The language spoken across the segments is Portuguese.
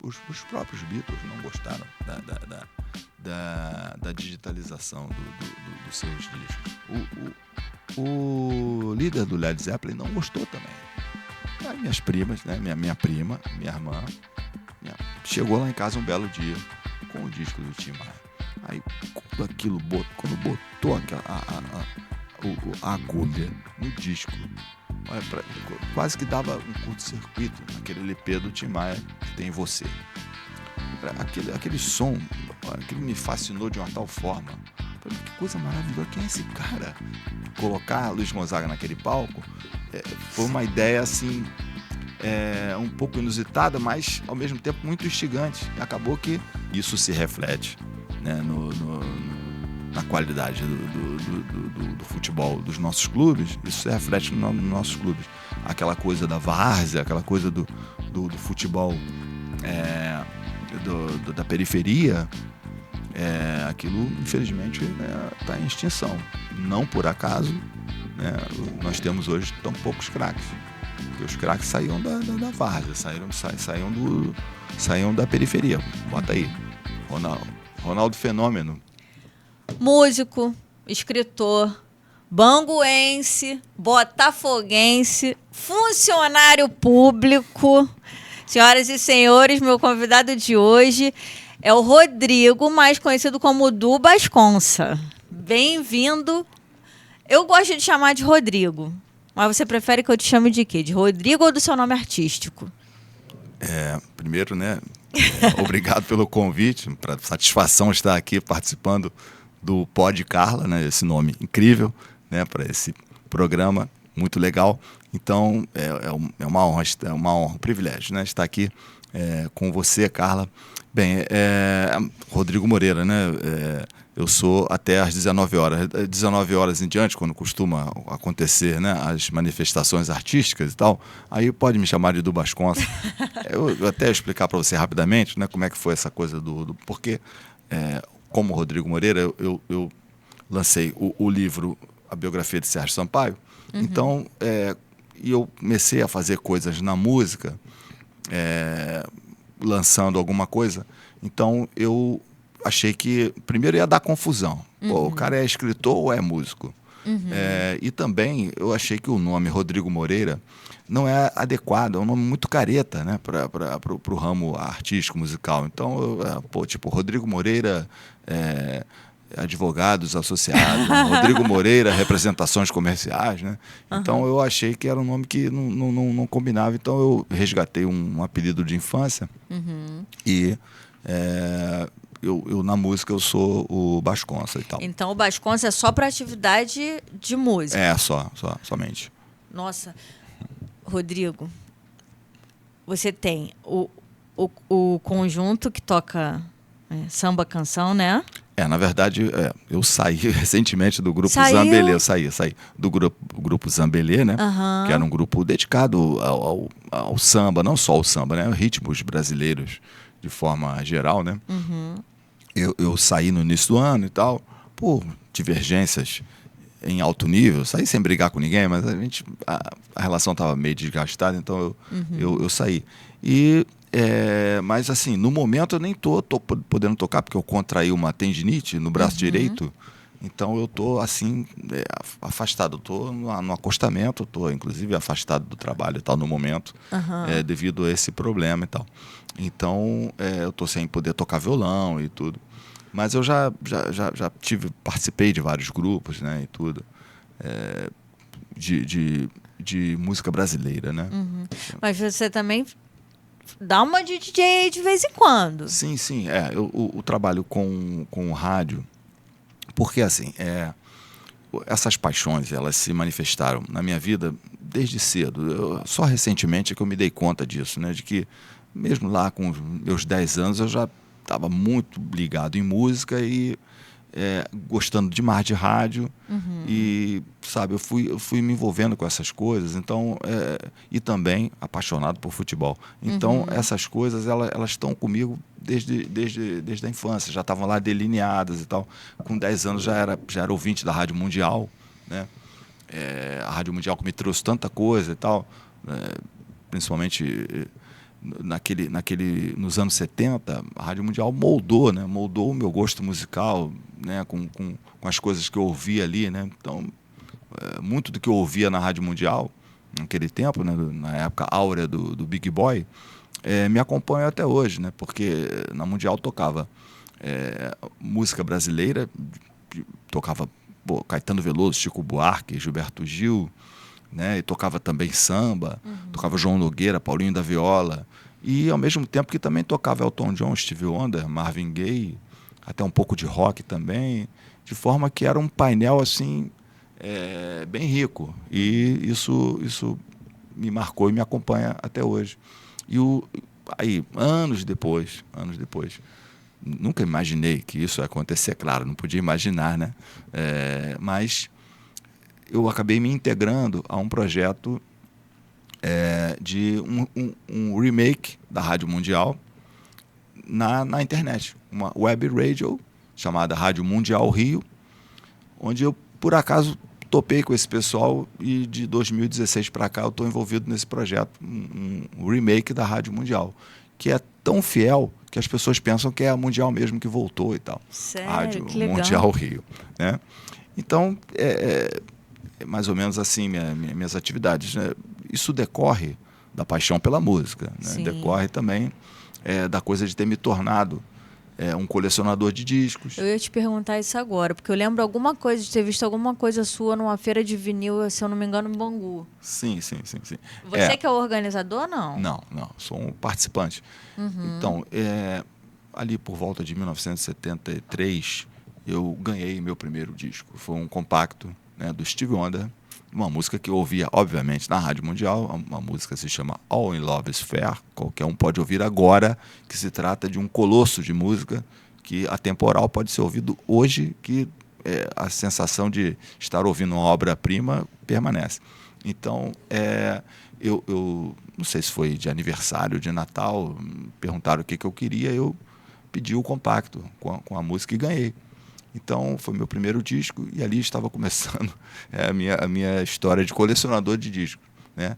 os próprios Beatles não gostaram da digitalização dos seus discos. O líder do Led Zeppelin não gostou também. Aí minhas primas, né, minha prima, minha irmã, chegou lá em casa um belo dia com o disco do Tim Maia. Aí quando botou a agulha no disco, quase que dava um curto-circuito naquele LP do Tim Maia que tem Você. Aquele som, aquilo me fascinou de uma tal forma. Falei, que coisa maravilhosa, quem é esse cara? Colocar Luiz Gonzaga naquele palco foi uma ideia assim, um pouco inusitada, mas ao mesmo tempo muito instigante. E acabou que isso se reflete, né, na qualidade do futebol dos nossos clubes. Isso se reflete nos nossos clubes. Aquela coisa da várzea, aquela coisa do futebol da periferia, aquilo infelizmente está em extinção. Não por acaso, né, nós temos hoje tão poucos craques, porque os craques saíam da várzea, saíam da periferia. Bota aí, Ronaldo Fenômeno, músico, escritor, banguense, botafoguense, funcionário público. Senhoras e senhores, meu convidado de hoje é o Rodrigo, mais conhecido como Du Basconça. Bem-vindo. Eu gosto de chamar de Rodrigo, mas você prefere que eu te chame de quê? De Rodrigo ou do seu nome artístico? Primeiro, né, obrigado pelo convite, para satisfação estar aqui participando do Pod Carla, né, esse nome incrível, né, para esse programa muito legal. Então, é uma honra, um privilégio, né, estar aqui com você, Carla. Bem, Rodrigo Moreira, né, eu sou até às 19 horas. 19 horas em diante, quando costuma acontecer, né, as manifestações artísticas e tal, aí pode me chamar de Du Basconça. Eu até explicar para você rapidamente, né, como é que foi essa coisa porque, como Rodrigo Moreira, eu lancei o livro, a biografia de Sérgio Sampaio. Uhum. Então, e eu comecei a fazer coisas na música, lançando alguma coisa. Então, eu achei que primeiro ia dar confusão. Uhum. Pô, o cara é escritor ou é músico? Uhum. E também eu achei que o nome Rodrigo Moreira não é adequado, é um nome muito careta, né, para o ramo artístico, musical. Então, Rodrigo Moreira, advogados associados, Rodrigo Moreira, representações comerciais, né? Uhum. Então eu achei que era um nome que não combinava, então eu resgatei um apelido de infância. Uhum. E eu na música eu sou o Basconça e tal. Então o Basconça é só para atividade de música? Somente. Nossa, Rodrigo, você tem o conjunto que toca samba canção, né? Na verdade, eu saí recentemente do grupo Zambelê. Eu saí do grupo Zambelê, né? Uhum. Que era um grupo dedicado ao samba, não só ao samba, né? Ritmos brasileiros de forma geral, né? Uhum. Eu saí no início do ano e tal, por divergências em alto nível. Saí sem brigar com ninguém, mas a relação estava meio desgastada, então eu saí. Mas assim, no momento eu nem tô podendo tocar, porque eu contraí uma tendinite no braço direito. Então eu tô assim, afastado. Eu tô no acostamento, eu tô inclusive afastado do trabalho e tal no momento, devido a esse problema e tal. Então eu tô sem poder tocar violão e tudo. Mas eu já participei de vários grupos, né, e tudo, de música brasileira, né? Uhum. Mas você também dá uma de DJ de vez em quando. Sim. Eu trabalho com o rádio, porque assim, essas paixões, elas se manifestaram na minha vida desde cedo. Só recentemente é que eu me dei conta disso, né? De que mesmo lá com os meus 10 anos eu já estava muito ligado em música e gostando demais de rádio. Uhum. E, sabe, eu fui me envolvendo com essas coisas, então, e também apaixonado por futebol. Então, essas coisas, elas estão comigo desde a infância, já estavam lá delineadas e tal. Com 10 anos já era ouvinte da Rádio Mundial, né? A Rádio Mundial que me trouxe tanta coisa e tal, principalmente nos anos 70, a Rádio Mundial moldou, né? Moldou o meu gosto musical, né? Com as coisas que eu ouvia ali, né? Então, muito do que eu ouvia na Rádio Mundial, naquele tempo, né? Na época áurea do Big Boy, me acompanha até hoje, né? Porque na Mundial tocava música brasileira, tocava Caetano Veloso, Chico Buarque, Gilberto Gil, né? E tocava também samba, tocava João Nogueira, Paulinho da Viola, e ao mesmo tempo que também tocava Elton John, Stevie Wonder, Marvin Gaye, até um pouco de rock também, de forma que era um painel assim bem rico, e isso me marcou e me acompanha até hoje. E aí, anos depois, nunca imaginei que isso ia acontecer, claro, não podia imaginar, né? Mas eu acabei me integrando a um projeto de um remake da Rádio Mundial na internet, uma web radio chamada Rádio Mundial Rio, onde eu, por acaso, topei com esse pessoal e de 2016 para cá eu estou envolvido nesse projeto, um remake da Rádio Mundial, que é tão fiel que as pessoas pensam que é a Mundial mesmo que voltou e tal. Sério? Rádio Que legal. Mundial Rio, né? Então, mais ou menos assim minhas atividades, né? Isso decorre da paixão pela música, né? Decorre também da coisa de ter me tornado um colecionador de discos. Eu ia te perguntar isso agora, porque eu lembro de ter visto alguma coisa sua numa feira de vinil, se eu não me engano, em Bangu. Sim. Você que é o organizador ou não? Não, sou um participante. Então, ali por volta de 1973, eu ganhei meu primeiro disco. Foi um compacto, né, do Stevie Wonder, uma música que eu ouvia, obviamente, na Rádio Mundial. Uma música se chama All in Love is Fair, qualquer um pode ouvir agora, que se trata de um colosso de música que atemporal, pode ser ouvido hoje, que a sensação de estar ouvindo uma obra-prima permanece. Então, eu não sei se foi de aniversário, de Natal, perguntaram o que eu queria, eu pedi o compacto com a música e ganhei. Então, foi meu primeiro disco e ali estava começando a minha história de colecionador de discos, né?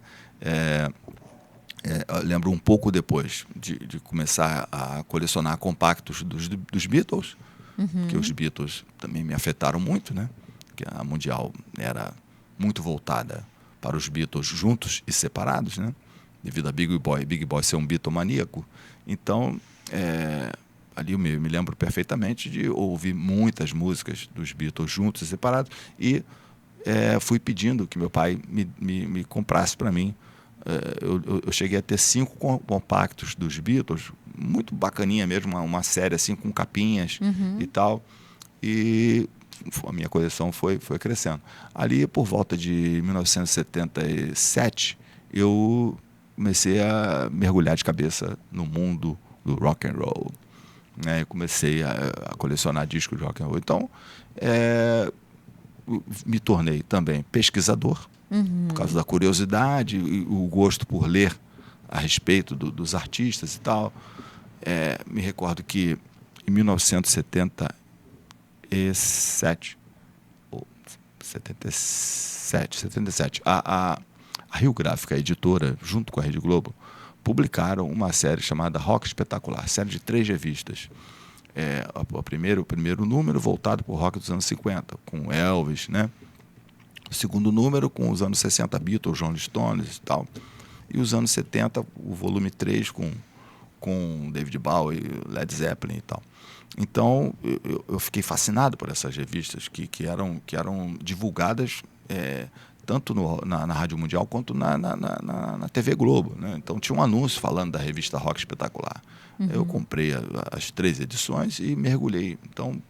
Eu lembro um pouco depois de começar a colecionar compactos dos Beatles, porque os Beatles também me afetaram muito, né? Porque a Mundial era muito voltada para os Beatles juntos e separados, né? Devido a Big Boy ser um Beatlemaníaco. Então, ali eu me lembro perfeitamente de ouvir muitas músicas dos Beatles juntos e separados, e fui pedindo que meu pai me comprasse para mim. Eu cheguei a ter 5 compactos dos Beatles, muito bacaninha mesmo, uma série assim com capinhas e tal, e a minha coleção foi crescendo. Ali por volta de 1977 eu comecei a mergulhar de cabeça no mundo do rock and roll, né? Eu comecei a colecionar discos de rock and roll. Então, me tornei também pesquisador, por causa da curiosidade e o gosto por ler a respeito dos artistas e tal. Me recordo que em 1977, a Rio Gráfica, a editora, junto com a Rede Globo, publicaram uma série chamada Rock Espetacular, série de 3 revistas. O primeiro número voltado para o rock dos anos 50, com Elvis, né? O segundo número com os anos 60, Beatles, Rolling Stones e tal. E os anos 70, o volume 3 com David Bowie, Led Zeppelin e tal. Então, eu fiquei fascinado por essas revistas que eram divulgadas tanto na Rádio Mundial quanto na TV Globo, né? Então tinha um anúncio falando da revista Rock Espetacular. Eu comprei as 3 edições e mergulhei. Então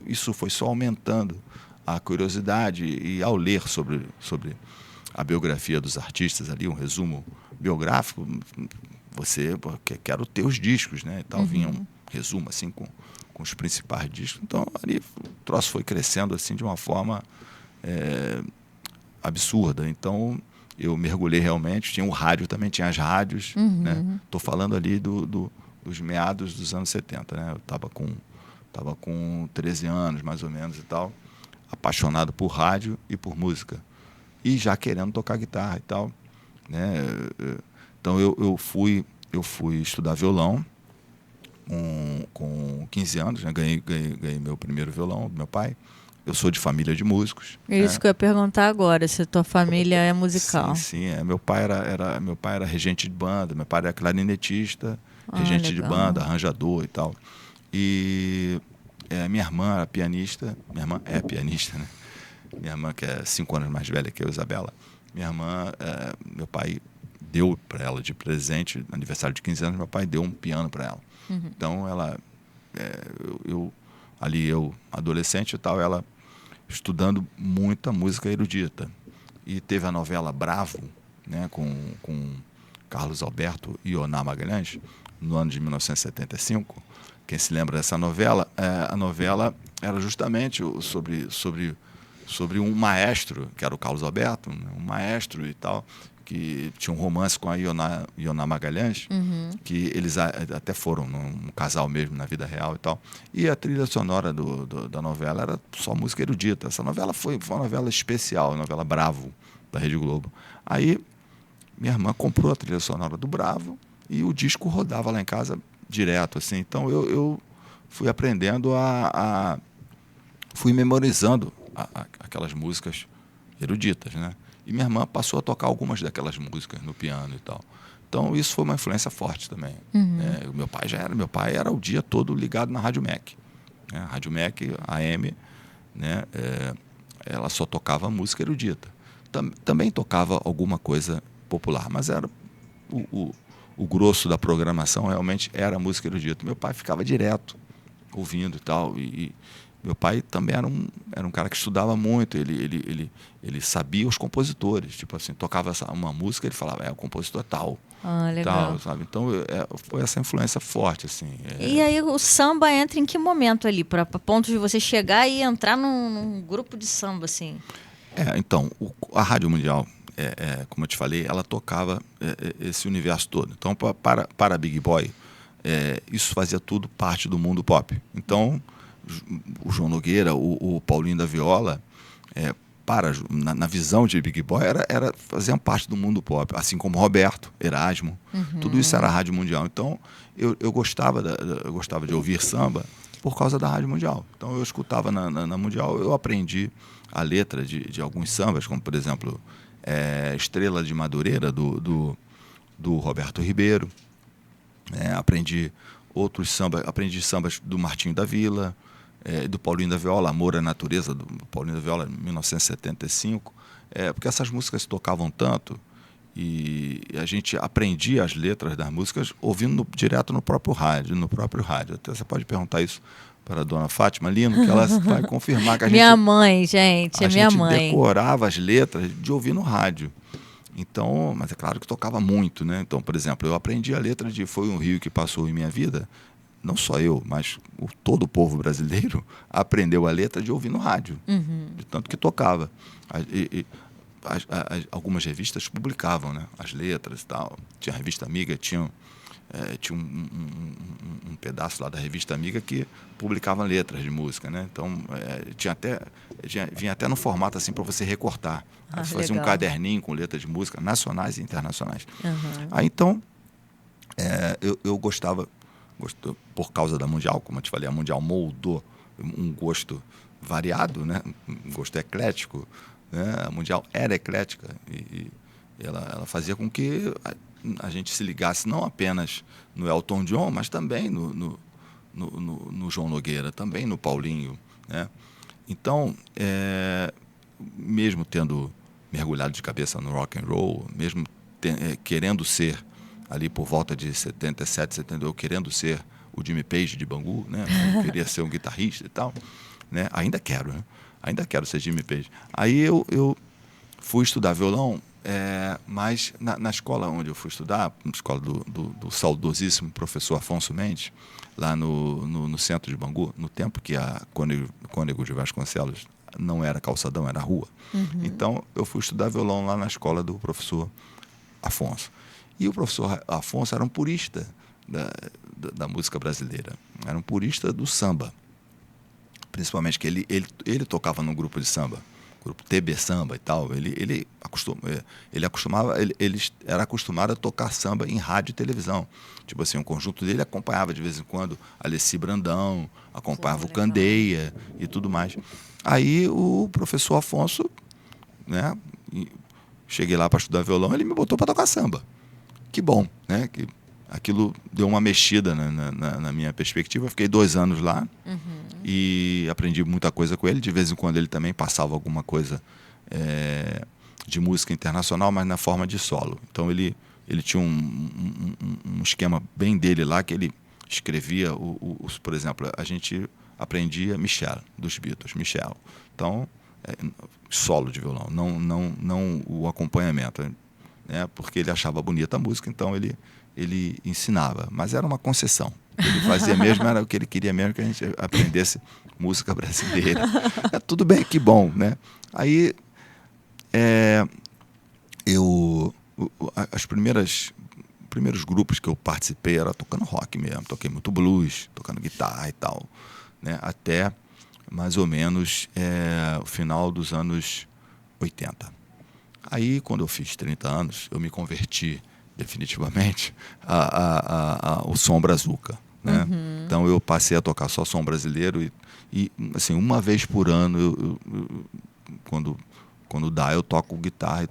isso foi só aumentando a curiosidade, e ao ler sobre a biografia dos artistas ali, um resumo biográfico, você quer ter os discos, né? E tal, vinha um resumo assim com os principais discos. Então ali o troço foi crescendo assim de uma forma absurda. Então eu mergulhei realmente. Tinha o rádio também, tinha as rádios, né? Estou falando ali dos meados dos anos 70, né? Eu estava com 13 anos mais ou menos e tal, apaixonado por rádio e por música, e já querendo tocar guitarra e tal, né? Então eu fui eu fui estudar violão com 15 anos, né? Ganhei meu primeiro violão do meu pai. Eu sou de família de músicos. É isso, né? Que eu ia perguntar agora, se a tua família é musical. Sim. Meu pai era regente de banda, meu pai era clarinetista, regente legal. de banda, arranjador e tal. E minha irmã era pianista, minha irmã é pianista, né? Minha irmã, que é 5 anos mais velha que eu, Isabela, minha irmã, meu pai deu para ela de presente, no aniversário de 15 anos, meu pai deu um piano para ela. Uhum. Então, ela, eu, adolescente e tal, ela estudando muita música erudita. E teve a novela Bravo, né, com Carlos Alberto e Ioná Magalhães, no ano de 1975. Quem se lembra dessa novela? A novela era justamente sobre um maestro, que era o Carlos Alberto, um maestro e tal, que tinha um romance com a Ioná Magalhães, que eles até foram um casal mesmo na vida real e tal. E a trilha sonora da novela era só música erudita. Essa novela foi uma novela especial, a novela Bravo, da Rede Globo. Aí minha irmã comprou a trilha sonora do Bravo e o disco rodava lá em casa direto, assim. Então eu fui aprendendo fui memorizando aquelas músicas eruditas, né? E minha irmã passou a tocar algumas daquelas músicas no piano e tal. Então isso foi uma influência forte também. Meu pai era o dia todo ligado na Rádio MEC, né? Rádio MEC, AM, né? Ela só tocava música erudita. Também tocava alguma coisa popular, mas era o grosso da programação realmente era música erudita. Meu pai ficava direto ouvindo e tal, e meu pai também era um cara que estudava muito, ele sabia os compositores, tipo assim, tocava uma música, ele falava, o compositor tal. Legal. Tal, sabe? Então foi essa influência forte, assim. E aí o samba entra em que momento ali, para ponto de você chegar e entrar num grupo de samba, assim? Então, a Rádio Mundial, como eu te falei, ela tocava esse universo todo. Então, para a Big Boy, isso fazia tudo parte do mundo pop. Então, o João Nogueira, o Paulinho da Viola, na visão de Big Boy, faziam parte do mundo pop, assim como Roberto, Erasmo, tudo isso era a Rádio Mundial. Então, eu gostava de ouvir samba por causa da Rádio Mundial. Então, eu escutava na Mundial, eu aprendi a letra de alguns sambas, como, por exemplo, Estrela de Madureira, do Roberto Ribeiro. Aprendi outros sambas, sambas do Martinho da Vila, do Paulinho da Viola, Amor à Natureza, do Paulinho da Viola, 1975, porque essas músicas se tocavam tanto e a gente aprendia as letras das músicas ouvindo direto no próprio rádio. Até você pode perguntar isso para a dona Fátima Lino, que ela vai confirmar que a minha mãe, gente, é minha mãe. A gente decorava as letras de ouvir no rádio. Então, mas é claro que tocava muito, né? Então, por exemplo, eu aprendi a letra de Foi um Rio que Passou em Minha Vida. Não só eu, mas todo o povo brasileiro aprendeu a letra de ouvir no rádio, de tanto que tocava. Algumas revistas publicavam, né, as letras e tal. Tinha a Revista Amiga, tinha um pedaço lá da Revista Amiga que publicava letras de música, né? Então, vinha até no formato assim para você recortar. Aí você fazia um caderninho com letras de música nacionais e internacionais. Aí, então, eu gostava, por causa da Mundial, como eu te falei, a Mundial moldou um gosto variado, né? Um gosto eclético, né? A Mundial era eclética e ela fazia com que a gente se ligasse não apenas no Elton John, mas também no João Nogueira, também no Paulinho, né? Então, mesmo tendo mergulhado de cabeça no rock and roll, mesmo querendo ser ali por volta de 77, 78, querendo ser o Jimmy Page de Bangu, né? Eu queria ser um guitarrista e tal, né? Ainda quero, né? Ainda quero ser Jimmy Page. Aí eu fui estudar violão, mas na escola onde eu fui estudar, na escola do saudosíssimo professor Afonso Mendes, lá no centro de Bangu, no tempo que a Cônego de Vasconcelos não era calçadão, era rua. Então, eu fui estudar violão lá na escola do professor Afonso. E o professor Afonso era um purista da música brasileira, era um purista do samba. Principalmente que ele tocava num grupo de samba, grupo TB Samba e tal. Ele ele era acostumado a tocar samba em rádio e televisão. Tipo assim, o conjunto dele acompanhava de vez em quando Alessi Brandão, acompanhava o Candeia e tudo mais. Aí o professor Afonso, né, cheguei lá para estudar violão, ele me botou para tocar samba. Que bom, né? Que aquilo deu uma mexida na minha perspectiva. Eu fiquei 2 anos lá e aprendi muita coisa com ele. De vez em quando ele também passava alguma coisa de música internacional, mas na forma de solo. Então ele tinha um esquema bem dele lá, que ele escrevia, por exemplo, a gente aprendia Michel, dos Beatles, Michel. Então, solo de violão, não o acompanhamento, né? Porque ele achava bonita a música, então ele ensinava, mas era uma concessão. O que ele fazia mesmo era o que ele queria mesmo, que a gente aprendesse música brasileira. Tudo bem, que bom, né? Aí os primeiros grupos que eu participei era tocando rock mesmo, toquei muito blues, tocando guitarra e tal, né? Até mais ou menos o final dos anos 80. Aí, quando eu fiz 30 anos, eu me converti definitivamente ao som brazuca, né? Então eu passei a tocar só som brasileiro e assim, uma vez por ano, quando dá, eu toco guitarra e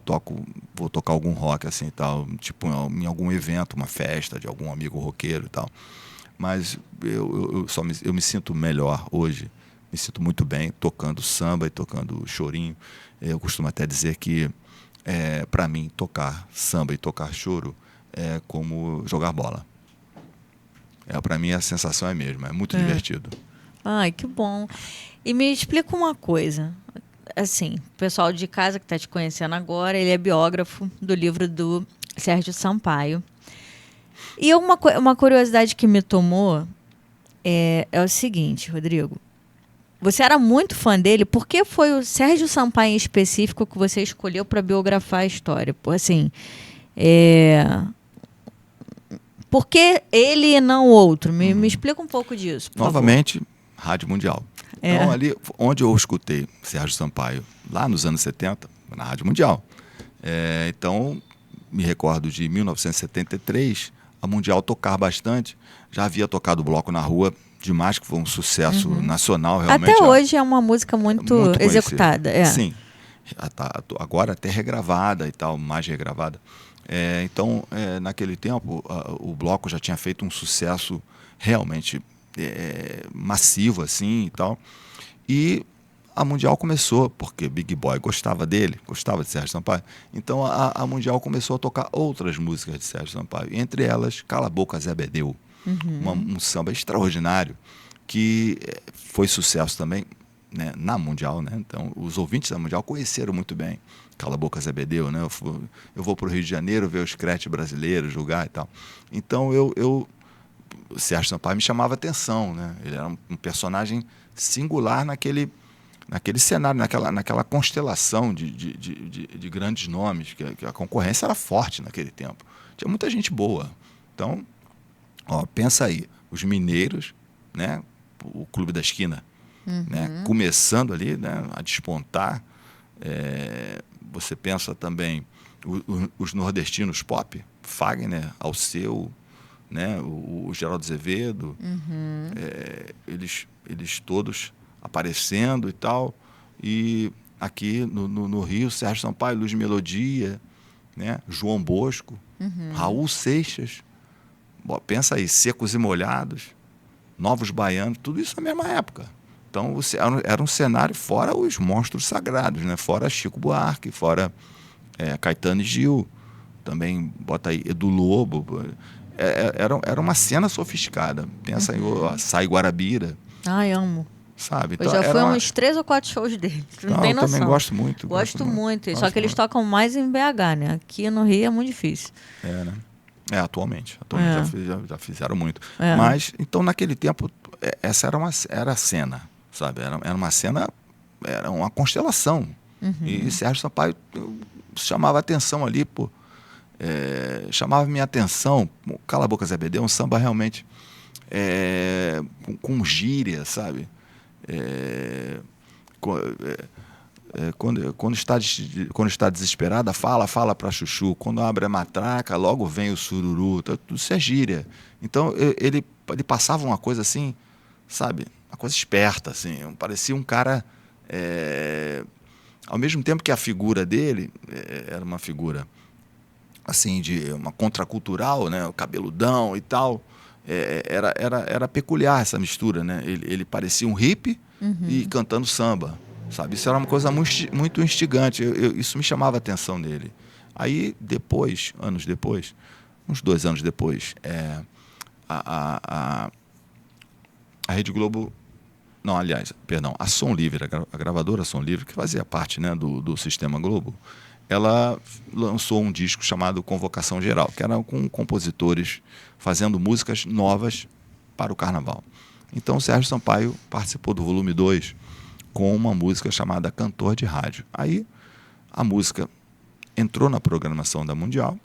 vou tocar algum rock assim e tal, tipo em algum evento, uma festa de algum amigo roqueiro e tal. Mas eu me sinto melhor hoje, me sinto muito bem tocando samba e tocando chorinho. Eu costumo até dizer que para mim tocar samba e tocar choro é como jogar bola. Para mim a sensação é a mesma, é muito divertido. Ai, que bom. E me explica uma coisa. Assim, o pessoal de casa que está te conhecendo agora, ele é biógrafo do livro do Sérgio Sampaio. E uma curiosidade que me tomou é o seguinte, Rodrigo. Você era muito fã dele, por que foi o Sérgio Sampaio em específico que você escolheu para biografar a história? Assim, por que ele e não outro? Me explica um pouco disso, por Novamente, favor. Rádio Mundial. Então, ali onde eu escutei Sérgio Sampaio, lá nos anos 70, na Rádio Mundial. Então, me recordo de 1973, a Mundial tocar bastante. Já havia tocado Bloco na Rua demais, que foi um sucesso nacional. Realmente, até hoje é uma música muito executada. Sim. Agora até regravada e tal, mais regravada. Então, naquele tempo, o Bloco já tinha feito um sucesso realmente massivo assim e tal. E a Mundial começou, porque Big Boy gostava dele, gostava de Sérgio Sampaio. Então a Mundial começou a tocar outras músicas de Sérgio Sampaio, entre elas Cala a Boca Zé Bedeu, um samba extraordinário que foi sucesso também, né, na Mundial, né? Então os ouvintes da Mundial conheceram muito bem Cala a Boca Zé Bedeu, né? Eu vou para o Rio de Janeiro ver os scratch brasileiros, julgar e tal. Então o Sérgio Sampaio me chamava atenção, né? Ele era um personagem singular naquele cenário, naquela constelação de grandes nomes, que a concorrência era forte naquele tempo. Tinha muita gente boa. Então, pensa aí, os mineiros, né? O Clube da Esquina, né? Começando ali, né? A despontar. Você pensa também os nordestinos pop, Fagner, Alceu, né? O Geraldo Azevedo, eles todos aparecendo e tal. E aqui no Rio, Sérgio Sampaio, Luz Melodia, né? João Bosco, Raul Seixas. Bom, pensa aí, Secos e Molhados, Novos Baianos, tudo isso na mesma época. Então era um cenário fora os monstros sagrados, né? Fora Chico Buarque, fora Caetano e Gil, também bota aí Edu Lobo. Era uma cena sofisticada. Pensa em Sai Guarabira. Ai, amo. Sabe? Então, eu já fui a uns 3 ou 4 shows dele. Não tem noção. Eu também gosto muito. Gosto muito. Só que eles tocam mais em BH, né? Aqui no Rio é muito difícil. Né? Atualmente já fizeram muito. Mas, então, naquele tempo, essa era a cena, sabe? Era uma cena, era uma constelação. E Sérgio Sampaio chamava atenção ali, chamava minha atenção. Cala a Boca Zé Bedeu, um samba realmente com gíria, sabe? Quando está desesperada, fala para chuchu. Quando abre a matraca, logo vem o sururu. Tudo isso é gíria. Então, ele passava uma coisa assim, sabe? Uma coisa esperta, assim. Parecia um cara... ao mesmo tempo que a figura dele era uma figura, assim, de uma contracultural, né? O cabeludão e tal. Era peculiar essa mistura, né? Ele parecia um hippie e cantando samba. Sabe? Isso era uma coisa muito instigante. Isso me chamava a atenção dele. Aí, anos depois, uns 2 anos depois, a Rede Globo... Não, aliás, perdão, a Som Livre, a gravadora Som Livre, que fazia parte, né, do Sistema Globo, ela lançou um disco chamado Convocação Geral, que era com compositores fazendo músicas novas para o Carnaval. Então, o Sérgio Sampaio participou do volume 2 com uma música chamada Cantor de Rádio. Aí a música entrou na programação da Mundial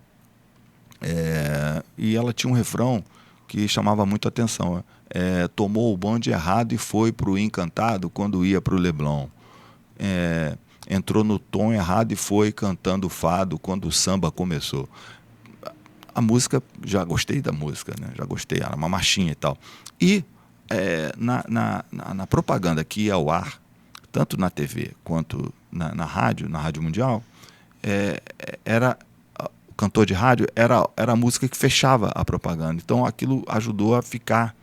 e ela tinha um refrão que chamava muito a atenção. Tomou o bonde errado e foi para o Encantado quando ia para o Leblon. Entrou no tom errado e foi cantando fado quando o samba começou. A música, já gostei da música, né? Já gostei, era uma marchinha e tal. E na propaganda que ia ao ar, tanto na TV quanto na Rádio Mundial, o cantor de rádio era a música que fechava a propaganda. Então aquilo ajudou a ficar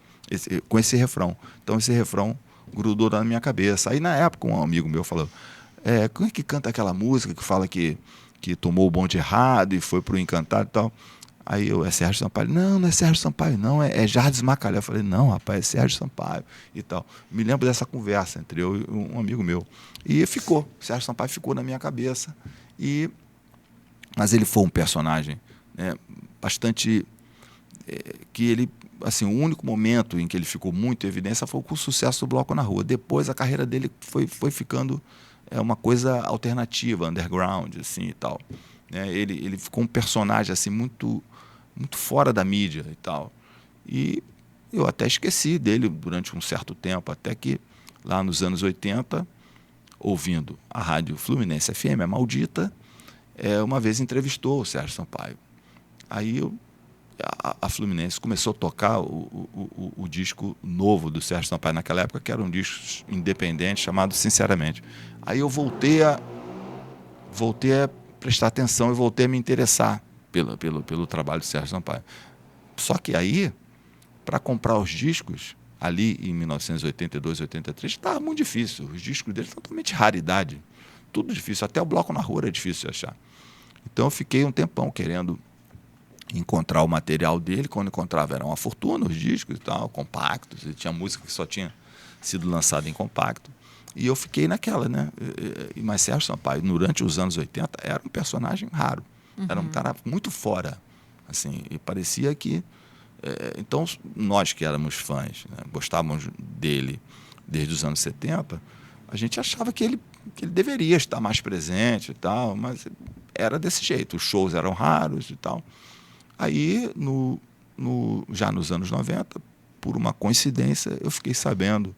com esse refrão. Então esse refrão grudou na minha cabeça. Aí na época um amigo meu falou, como é que canta aquela música que fala que tomou o bonde errado e foi pro Encantado e tal? Aí é Sérgio Sampaio. Não é Sérgio Sampaio, não, é Jardim Macalé. Eu falei, não, rapaz, é Sérgio Sampaio e tal. Me lembro dessa conversa entre eu e um amigo meu. E ficou, Sérgio Sampaio ficou na minha cabeça. Mas ele foi um personagem, né, bastante... que ele, assim, o único momento em que ele ficou muito em evidência foi com o sucesso do Bloco na Rua. Depois a carreira dele foi ficando uma coisa alternativa, underground, assim, e tal. Ele ficou um personagem assim, muito fora da mídia e tal. E eu até esqueci dele durante um certo tempo, até que lá nos anos 80, ouvindo a Rádio Fluminense FM, a maldita, uma vez entrevistou o Sérgio Sampaio. Aí a Fluminense começou a tocar o disco novo do Sérgio Sampaio naquela época, que era um disco independente chamado Sinceramente. Aí eu voltei a prestar atenção e voltei a me interessar pelo trabalho do Sérgio Sampaio. Só que aí, para comprar os discos, ali em 1982, 83, estava muito difícil. Os discos dele são totalmente raridade. Tudo difícil. Até o Bloco na Rua era difícil de achar. Então eu fiquei um tempão querendo encontrar o material dele. Quando encontrava era uma fortuna, os discos e tal, compactos. E tinha música que só tinha sido lançada em compacto. E eu fiquei naquela, né? Mas Sérgio Sampaio, durante os anos 80, era um personagem raro. Era um cara muito fora. Assim, e parecia que... então, nós que éramos fãs, né, gostávamos dele desde os anos 70, a gente achava que ele deveria estar mais presente e tal, mas era desse jeito. Os shows eram raros e tal. Aí, já nos anos 90, por uma coincidência, eu fiquei sabendo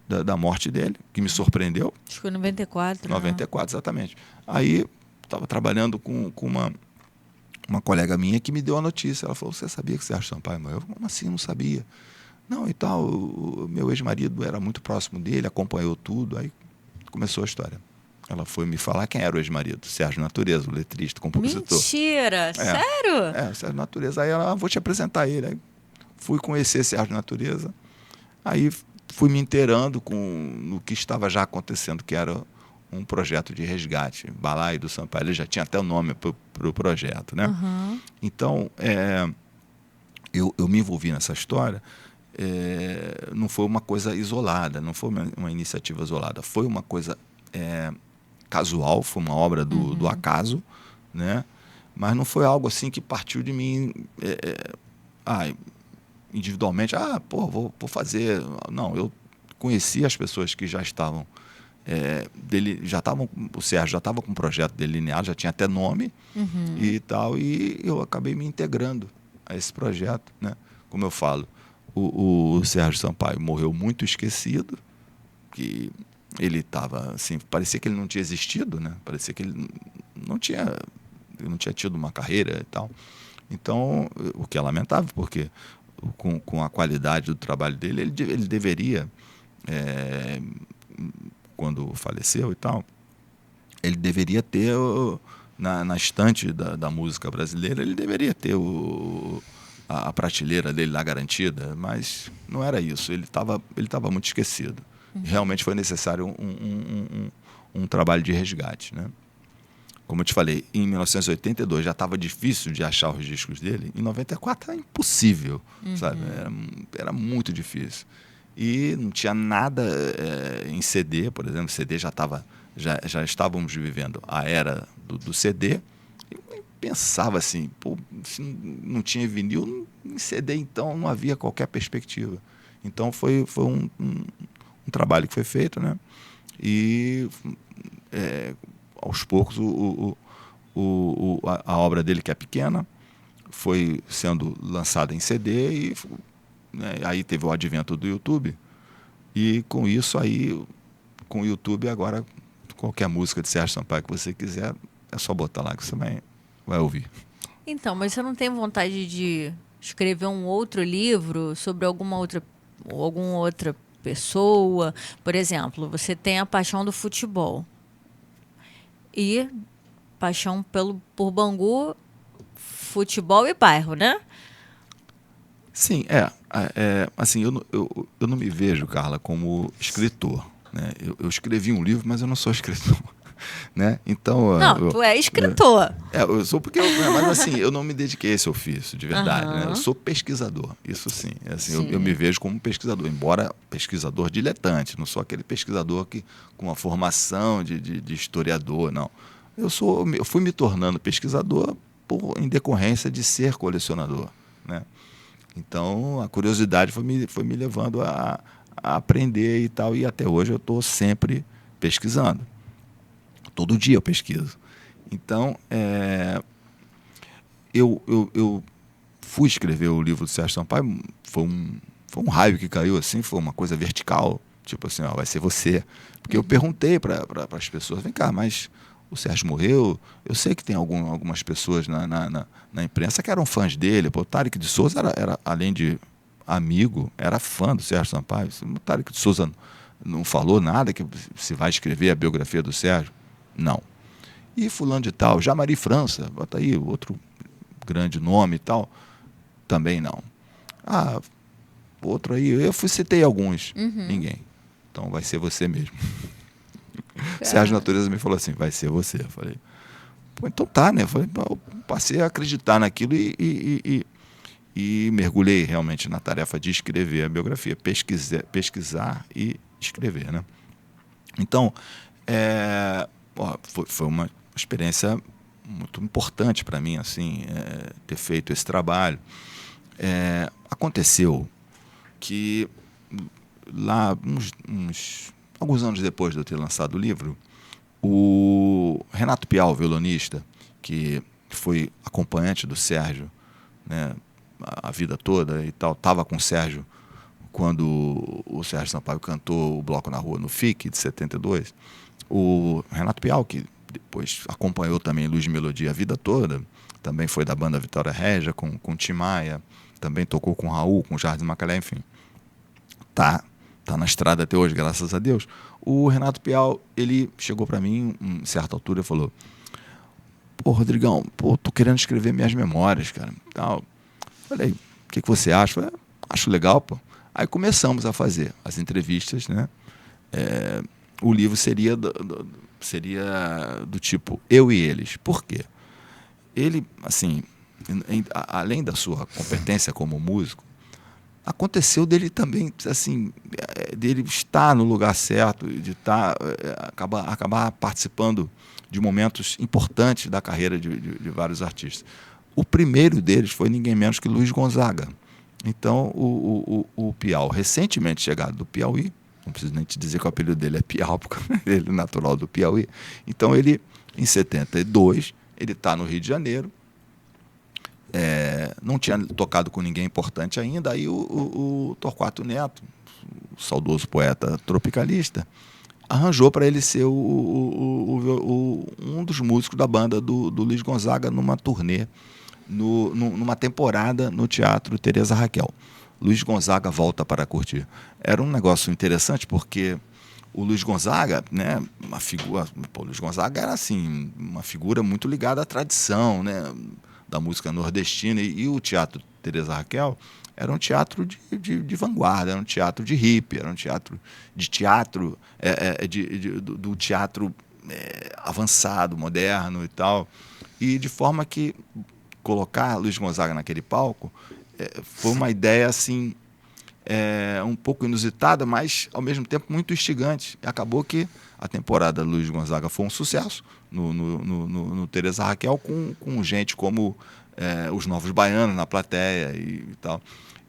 da morte dele, que me surpreendeu. Acho que foi em 94. 94, exatamente. Aí, estava trabalhando com uma colega minha que me deu a notícia. Ela falou, você sabia que Sérgio Sampaio morreu? Como assim? Não sabia. Não, e tal, o meu ex-marido era muito próximo dele, acompanhou tudo, aí começou a história. Ela foi me falar quem era o ex-marido, Sérgio Natureza, o letrista, compositor. Mentira! Sério? Sérgio Natureza. Aí ela, vou te apresentar ele. Aí fui conhecer Sérgio Natureza, aí fui me inteirando no que estava já acontecendo, que era um projeto de resgate, Balaio do Sampaio. Ele já tinha até o nome para o projeto, né? Uhum. Então, eu me envolvi nessa história. Não foi uma coisa isolada, não foi uma iniciativa isolada, foi uma coisa casual, foi uma obra do acaso, né? Mas não foi algo assim que partiu de mim individualmente, vou fazer. Não, eu conheci as pessoas que já estavam o Sérgio já estava com um projeto delineado, já tinha até nome e tal, e eu acabei me integrando a esse projeto, né? Como eu falo, o Sérgio Sampaio morreu muito esquecido, que ele estava assim, parecia que ele não tinha existido, né? Parecia que ele não tinha tido uma carreira e tal. Então, o que é lamentável, porque com a qualidade do trabalho dele, ele deveria, quando faleceu e tal, ele deveria ter, na estante da música brasileira, ele deveria ter a prateleira dele lá garantida, mas não era isso, ele estava muito esquecido. Realmente foi necessário um trabalho de resgate, né? Como eu te falei, em 1982 já estava difícil de achar os discos dele, em 94 era impossível, sabe? Era muito difícil. E não tinha nada em CD, por exemplo, CD já estávamos vivendo a era do CD. Eu pensava assim, pô, se não tinha vinil, em CD então não havia qualquer perspectiva. Então foi um trabalho que foi feito, né? E aos poucos a obra dele, que é pequena, foi sendo lançada em CD e, né, aí teve o advento do YouTube e com isso aí, com o YouTube agora, qualquer música de Sérgio Sampaio que você quiser, é só botar lá que você vai ouvir. Então, mas você não tem vontade de escrever um outro livro sobre alguma outra pessoa? Por exemplo, você tem a paixão do futebol e paixão por Bangu, futebol e bairro, né? Sim, assim, eu não me vejo, Carla, como escritor, né? Eu escrevi um livro, mas eu não sou escritor, né? Então, Não, tu é escritor. Eu sou mas assim, eu não me dediquei a esse ofício, de verdade, né? Eu sou pesquisador, isso sim. Assim, eu me vejo como pesquisador, embora pesquisador diletante, não sou aquele pesquisador que com uma formação de historiador, não. Eu fui me tornando pesquisador em decorrência de ser colecionador, né? Então, a curiosidade foi me levando a aprender e tal, e até hoje eu estou sempre pesquisando. Todo dia eu pesquiso. Então, eu fui escrever o livro do Sérgio Sampaio, foi um raio que caiu assim, foi uma coisa vertical, tipo assim, ó, vai ser você. Porque eu perguntei para as pessoas, vem cá, mas o Sérgio morreu, eu sei que tem algumas pessoas na imprensa que eram fãs dele. Pô, o Tarek de Souza era, além de amigo, era fã do Sérgio Sampaio. O Tarek de Souza não falou nada que se vai escrever a biografia do Sérgio. Não. E fulano de tal, Jamari França, bota aí outro grande nome e tal, também não. Outro aí, eu citei alguns, ninguém. Então vai ser você mesmo. Sérgio Natureza me falou assim, vai ser você. Eu falei, pô, então tá, né? Eu passei a acreditar naquilo e mergulhei realmente na tarefa de escrever a biografia, pesquisar e escrever, né? Então, foi uma experiência muito importante para mim, assim, ter feito esse trabalho. Aconteceu que lá, alguns anos depois de eu ter lançado o livro, o Renato Pial, violonista, que foi acompanhante do Sérgio, né, a vida toda e tal, estava com o Sérgio quando o Sérgio Sampaio cantou o Bloco na Rua no FIC de 72. O Renato Pial, que depois acompanhou também Luz de Melodia a vida toda, também foi da banda Vitória Régia com Tim Maia, também tocou com Raul, com Jardim Macalé, enfim. Tá na estrada até hoje, graças a Deus. O Renato Pial, ele chegou para mim em certa altura e falou: pô, Rodrigão, tô querendo escrever minhas memórias, cara. Tal. Falei, o que você acha? Falei, acho legal, pô. Aí começamos a fazer as entrevistas, né? O livro seria do tipo Eu e Eles. Por quê? Ele, assim, além da sua competência como músico, aconteceu dele também, assim, dele estar no lugar certo, de acabar participando de momentos importantes da carreira de vários artistas. O primeiro deles foi ninguém menos que Luiz Gonzaga. Então, o Piau, recentemente chegado do Piauí, não preciso nem te dizer que o apelido dele é Piau, porque ele é natural do Piauí. Então, ele, em 72, ele está no Rio de Janeiro, não tinha tocado com ninguém importante ainda, aí o Torquato Neto, o saudoso poeta tropicalista, arranjou para ele ser um dos músicos da banda do Luiz Gonzaga numa turnê, numa temporada no Teatro Teresa Raquel. Luiz Gonzaga volta para curtir. Era um negócio interessante porque o Luiz Gonzaga, né, o Luiz Gonzaga era assim, uma figura muito ligada à tradição, né, da música nordestina, e o Teatro Teresa Raquel era um teatro de vanguarda, era um teatro de hippie, era um teatro do teatro avançado, moderno e tal. E de forma que colocar Luiz Gonzaga naquele palco foi uma ideia assim, um pouco inusitada, mas ao mesmo tempo muito instigante. E acabou que a temporada do Luiz Gonzaga foi um sucesso no Teresa Raquel, com gente como os Novos Baianos na plateia e tal.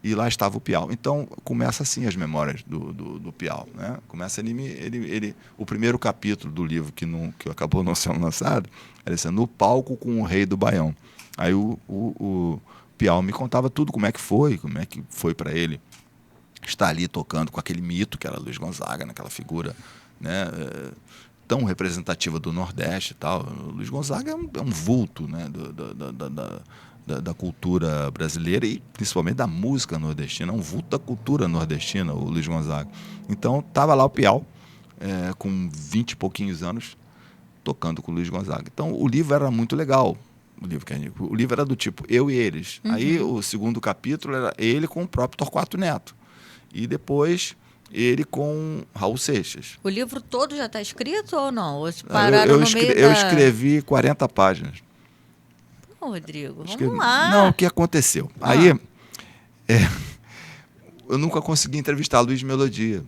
E lá estava o Piau. Então, começa assim as memórias do Piau, né? Começa o primeiro capítulo do livro, que acabou não sendo lançado, era assim, No Palco com o Rei do Baião. Aí o Piau me contava tudo, como é que foi para ele estar ali tocando com aquele mito que era Luiz Gonzaga, naquela figura, né, tão representativa do Nordeste e tal. O Luiz Gonzaga é um vulto, né, da cultura brasileira e principalmente da música nordestina, um vulto da cultura nordestina, o Luiz Gonzaga. Então estava lá o Piau, com 20 e pouquinhos anos, tocando com o Luiz Gonzaga. Então o livro era muito legal. O livro era do tipo Eu e Eles. Uhum. Aí o segundo capítulo era ele com o próprio Torquato Neto. E depois ele com Raul Seixas. O livro todo já está escrito ou não? Ou pararam eu escrevi 40 páginas. Rodrigo, vamos lá. Não, o que aconteceu? Aí, eu nunca consegui entrevistar Luiz Melodia.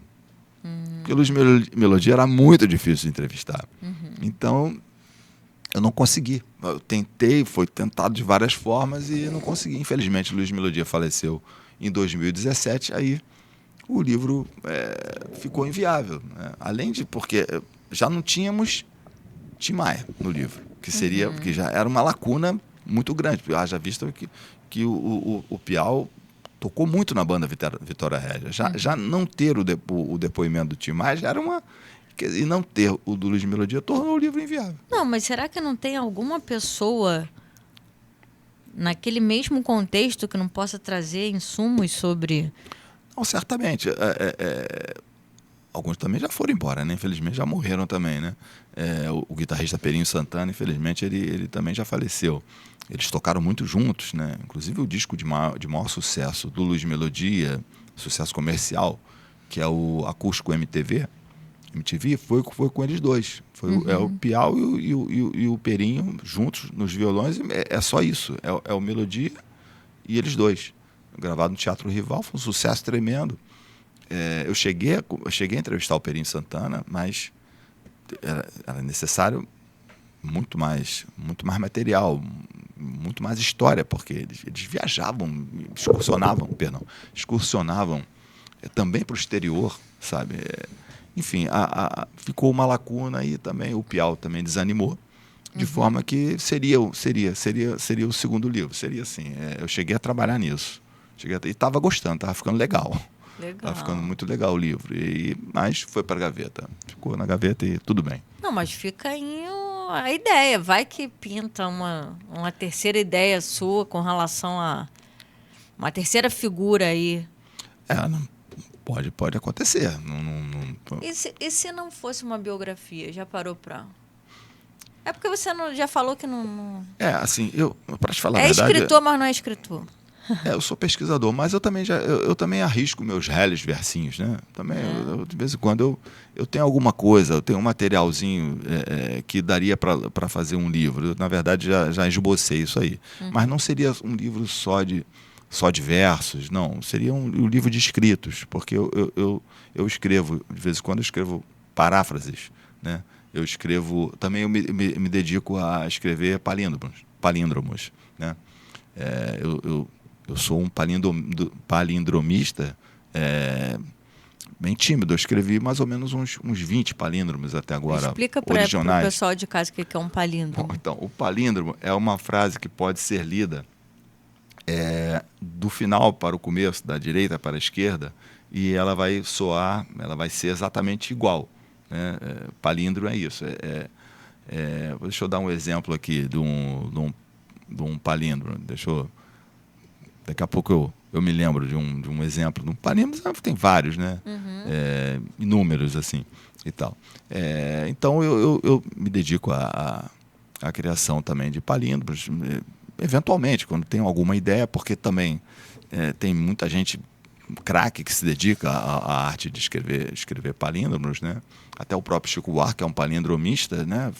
Porque Luiz Melodia era muito difícil de entrevistar. Uhum. Então, eu não consegui. Eu tentei, foi tentado de várias formas e não consegui. Infelizmente, Luiz Melodia faleceu em 2017, aí o livro ficou inviável, né? Além de, porque já não tínhamos Tim Maia no livro, que seria, porque já era uma lacuna muito grande. Já visto que o Piau tocou muito na banda Vitória Régia. Já não ter o depoimento do Tim Maia já era uma... E não ter o do Luiz Melodia tornou o livro inviável. Não, mas será que não tem alguma pessoa naquele mesmo contexto que não possa trazer insumos sobre... Não, certamente. Alguns também já foram embora, né? Infelizmente já morreram também, né? O guitarrista Perinho Santana, infelizmente, ele também já faleceu. Eles tocaram muito juntos, né? Inclusive o disco de maior sucesso do Luiz Melodia, sucesso comercial, que é o Acústico MTV, foi com eles dois. O Piau e o Perinho juntos nos violões. É só isso. É o Melodia e eles dois. Gravado no Teatro Rival, foi um sucesso tremendo. Eu cheguei a entrevistar o Perinho Santana, mas era necessário muito mais material, muito mais história, porque eles viajavam, excursionavam também para o exterior, sabe? Enfim, ficou uma lacuna e também o Piau também desanimou, de forma que seria o segundo livro. Seria assim, eu cheguei a trabalhar nisso. E estava gostando, estava ficando legal. Estava ficando muito legal o livro. Mas foi para a gaveta. Ficou na gaveta e tudo bem. Não, mas fica aí a ideia. Vai que pinta uma terceira ideia sua com relação a uma terceira figura aí. Pode acontecer. E se não fosse uma biografia? Já parou para... É porque você já falou que não... assim, para te falar a verdade... É escritor, mas não é escritor. Eu sou pesquisador, mas eu também arrisco meus réis versinhos, né? Também, de vez em quando, eu tenho alguma coisa, eu tenho um materialzinho que daria para fazer um livro. Eu, na verdade, já esbocei isso aí. Mas não seria um livro só de versos, não. Seria um livro de escritos, porque eu escrevo, de vez em quando eu escrevo paráfrases, né? Eu escrevo... Também eu me dedico a escrever palíndromos, né? Eu sou um palindromista bem tímido. Eu escrevi mais ou menos uns 20 palíndromos até agora. Explica para o pessoal de casa o que é um palíndromo. Bom, então, o palíndromo é uma frase que pode ser lida do final para o começo, da direita para a esquerda, e ela vai ser exatamente igual. né? Palíndromo é isso. Deixa eu dar um exemplo aqui de um palíndromo. Daqui a pouco eu me lembro de um exemplo. De um palíndromo tem vários, né? Inúmeros, assim, e tal. Então, eu me dedico à criação também de palíndromos, eventualmente, quando tenho alguma ideia, porque também tem muita gente craque que se dedica à arte de escrever palíndromos, né? Até o próprio Chico Buarque é um palindromista, né?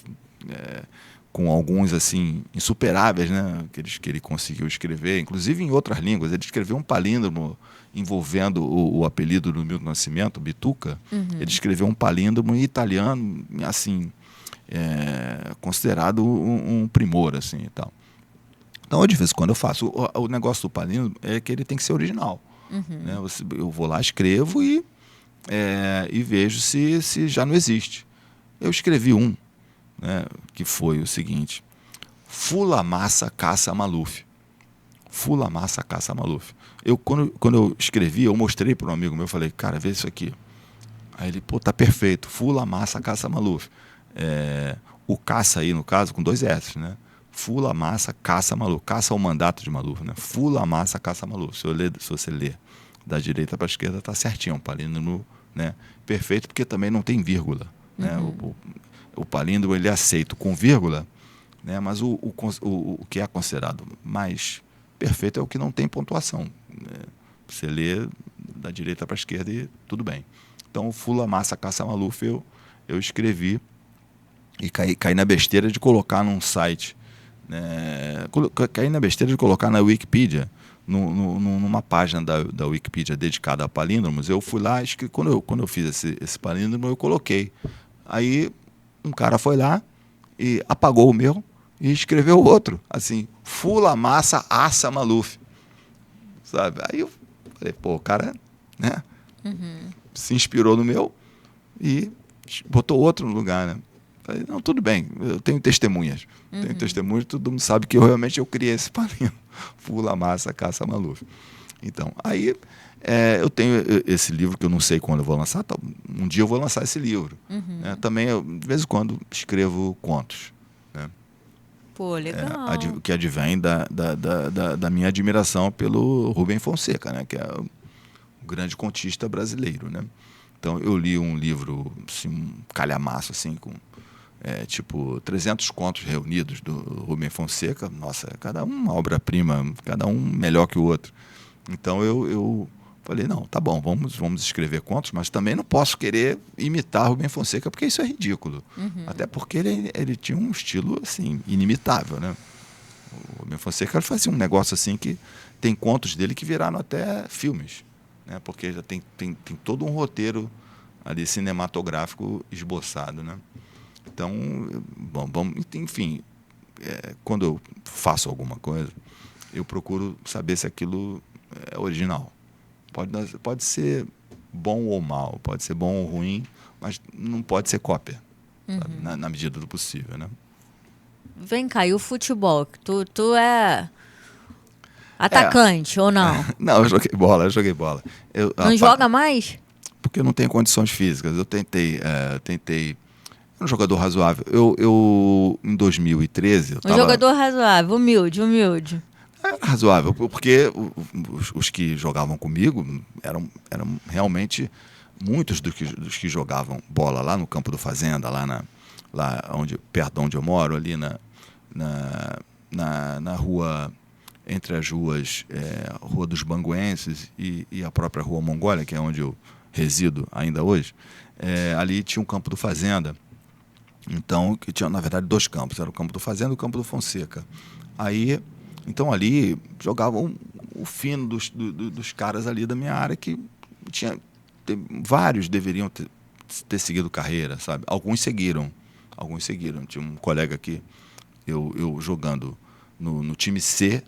Com alguns assim insuperáveis, né? Que ele conseguiu escrever, inclusive em outras línguas. Ele escreveu um palíndromo envolvendo o apelido do Milton Nascimento, Bituca. Ele escreveu um palíndromo em italiano, assim, considerado um primor, assim, e tal. Então, de vez em quando eu faço. O negócio do palíndromo é que ele tem que ser original. Né? Eu vou lá, escrevo e vejo se já não existe. Eu escrevi um, né, que foi o seguinte: Fula Massa Caça Maluf. Fula Massa Caça Maluf. Quando eu escrevi, eu mostrei para um amigo meu, falei, cara, vê isso aqui. Aí ele, pô, tá perfeito. Fula Massa Caça Maluf. O caça aí, no caso, com 2 S, né? Fula Massa Caça Maluf. Caça o mandato de Maluf, né? Fula Massa Caça Maluf. Se você ler da direita para a esquerda, tá certinho. Um palíndromo, né, perfeito, porque também não tem vírgula. Né? O palíndromo ele é aceito com vírgula, né? Mas o que é considerado mais perfeito é o que não tem pontuação. Né? Você lê da direita para a esquerda e tudo bem. Então, o Fula Massa Caça Maluf eu escrevi e caí na besteira de colocar num site, né? Caí na besteira de colocar na Wikipedia, numa página da Wikipedia dedicada a palíndromos. Eu fui lá, acho que quando eu fiz esse palíndromo, eu coloquei. Aí um cara foi lá e apagou o meu e escreveu outro, assim, Fula Massa Assa Maluf. Sabe? Aí eu falei, pô, o cara, né, se inspirou no meu e botou outro no lugar, né? Falei, não, tudo bem, eu tenho testemunhas. Tenho testemunhas, todo mundo sabe que eu criei esse palíndromo. Fula Massa Caça Maluf. Então, aí eu tenho esse livro que eu não sei quando eu vou lançar. Um dia eu vou lançar esse livro. Né? Também, de vez em quando, escrevo contos. Né? Pô, legal. Que advém da minha admiração pelo Rubem Fonseca, né? Que é um grande contista brasileiro. Né? Então, eu li um livro, assim, um calhamaço, assim, com tipo 300 contos reunidos do Rubem Fonseca. Nossa, cada um uma obra-prima, cada um melhor que o outro. Então eu falei, não, tá bom, vamos escrever contos, mas também não posso querer imitar Rubem Fonseca, porque isso é ridículo. Até porque ele tinha um estilo assim inimitável, né? O Rubem Fonseca fazia um negócio assim que tem contos dele que viraram até filmes, né? Porque já tem todo um roteiro ali cinematográfico esboçado, né? Então, enfim, quando eu faço alguma coisa, eu procuro saber se aquilo é original. Pode ser bom ou mal, pode ser bom ou ruim, mas não pode ser cópia, sabe? Na medida do possível, né? Vem cá, e o futebol? Tu é atacante ou não? Não, eu joguei bola. Não joga mais? Porque eu não tenho condições físicas. Eu tentei um jogador razoável. Eu em 2013... Jogador razoável, humilde. Era razoável, porque os que jogavam comigo eram realmente muitos dos que jogavam bola lá no campo do Fazenda, perto de onde eu moro, ali na rua, entre as ruas, Rua dos Banguenses e a própria Rua Mongólia, que é onde eu resido ainda hoje. Ali tinha um campo do Fazenda. Então, que tinha, na verdade, 2 campos. Era o campo do Fazenda e o campo do Fonseca. Então, ali jogavam o fino dos caras ali da minha área, que vários deveriam ter seguido carreira, sabe? Alguns seguiram. Tinha um colega aqui, eu jogando no time C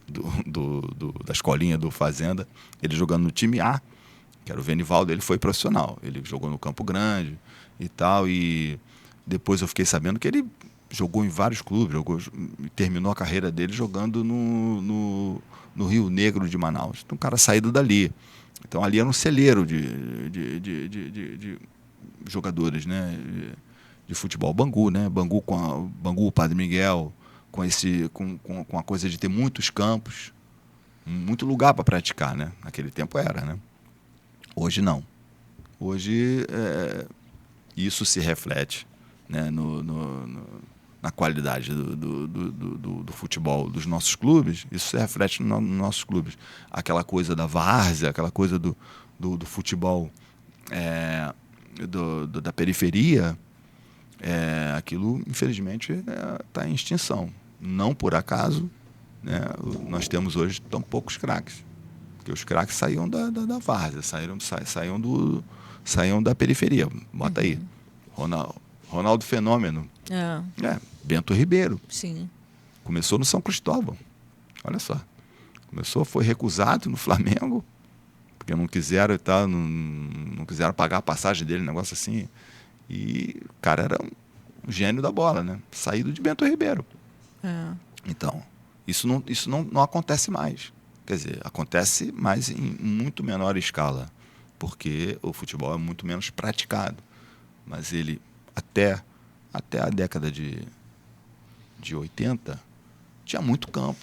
da escolinha do Fazenda, ele jogando no time A, que era o Venivaldo, ele foi profissional. Ele jogou no Campo Grande e tal, e depois eu fiquei sabendo que ele jogou em vários clubes, terminou a carreira dele jogando no Rio Negro de Manaus. Então, um cara saído dali. Então, ali era um celeiro de jogadores, né, de futebol. Bangu, né? Bangu, Padre Miguel, com a coisa de ter muitos campos, muito lugar para praticar, né? Naquele tempo era, né? Hoje não. Hoje isso se reflete, né, na qualidade do futebol dos nossos clubes. Isso se reflete nos nossos clubes. Aquela coisa da várzea, aquela coisa do futebol da periferia, aquilo, infelizmente, está em extinção. Não por acaso, né, nós temos hoje tão poucos craques. Porque os craques saíam da várzea, saíam da periferia. Bota aí. Ronaldo Fenômeno. Bento Ribeiro. Sim. Começou no São Cristóvão. Olha só. Foi recusado no Flamengo, porque não quiseram não quiseram pagar a passagem dele, um negócio assim. E o cara era um gênio da bola, né? Saído de Bento Ribeiro. Então, isso não acontece mais. Quer dizer, acontece, mas em muito menor escala, porque o futebol é muito menos praticado. Mas ele, até a década de 80, tinha muito campo.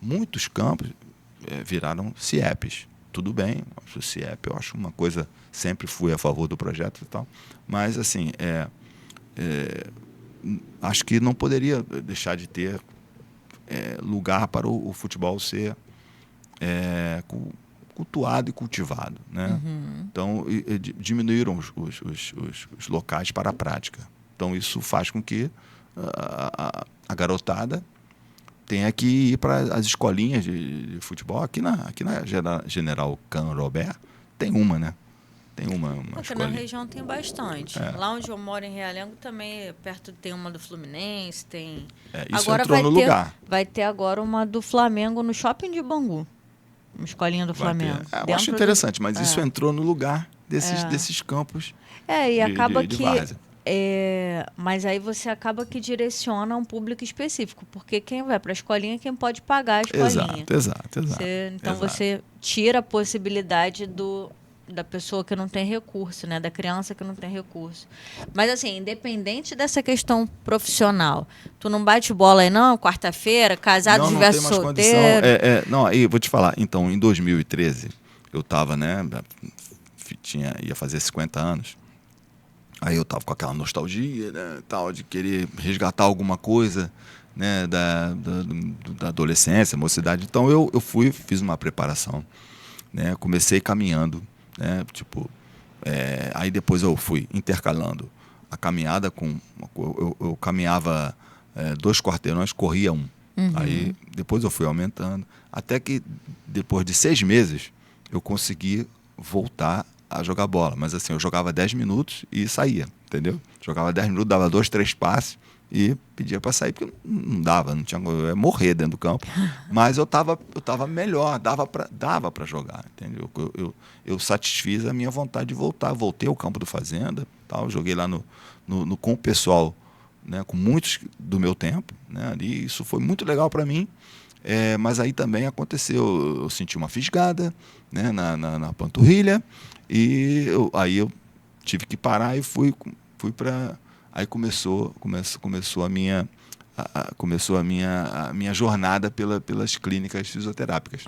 Muitos campos viraram CIEPs. Tudo bem, o CIEP eu acho uma coisa, sempre fui a favor do projeto e tal, mas assim, acho que não poderia deixar de ter lugar para o futebol ser cultuado e cultivado, né? Então, diminuíram os locais para a prática. Então, isso faz com que a garotada tenha que ir para as escolinhas de futebol. Aqui na General Canrobé tem uma, né? Tem uma Porque escolinha. na região tem bastante. Lá onde eu moro, em Realengo, também perto tem uma do Fluminense, tem... Isso agora entrou no lugar. Vai ter agora uma do Flamengo no shopping de Bangu. Uma escolinha do Flamengo. Eu acho interessante, mas isso entrou no lugar desses campos e acaba de que... várzea. Mas aí você acaba que direciona um público específico, porque quem vai para a escolinha é quem pode pagar a escolinha. Exato. Você tira a possibilidade da pessoa que não tem recurso, né? Da criança que não tem recurso. Mas assim, independente dessa questão profissional, tu não bate bola aí não? Quarta-feira, casado, versus solteiro? Não, aí vou te falar. Então, em 2013, eu estava, né? Ia fazer 50 anos. Aí eu estava com aquela nostalgia, né, tal, de querer resgatar alguma coisa, né, da adolescência, mocidade. Então eu fiz uma preparação, né, comecei caminhando, né, aí depois eu fui intercalando a caminhada eu caminhava 2 quarteirões, corria 1. Aí depois eu fui aumentando, até que depois de 6 meses eu consegui voltar a jogar bola, mas assim, eu jogava 10 minutos e saía, entendeu? Jogava 10 minutos, dava 2, 3 passes e pedia para sair, porque não dava, não tinha, eu ia morrer dentro do campo, mas eu tava melhor, dava para jogar, entendeu? Eu satisfiz a minha vontade de voltar, voltei ao campo do Fazenda, tal, joguei lá com o pessoal, né, com muitos do meu tempo, né, ali, isso foi muito legal para mim. Mas aí também aconteceu, eu senti uma fisgada, né, na panturrilha, e aí eu tive que parar e fui para... Aí começou a minha jornada pelas clínicas fisioterápicas.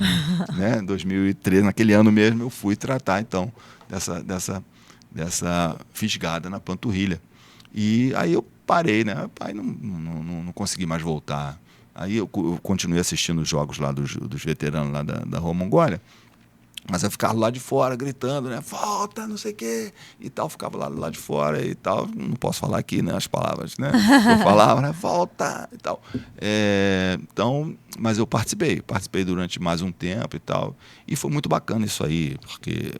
Né? Em 2013, naquele ano mesmo, eu fui tratar então dessa fisgada na panturrilha. E aí eu parei, né? Aí não consegui mais voltar. Aí eu continuei assistindo os jogos lá dos veteranos lá da Rua Mongólia, mas eu ficava lá de fora gritando, né? Volta, não sei o quê, e tal. Ficava lá de fora e tal. Não posso falar aqui, né, as palavras, né? Eu falava, né? Volta e tal. Então, mas eu participei durante mais um tempo e tal. E foi muito bacana isso aí, porque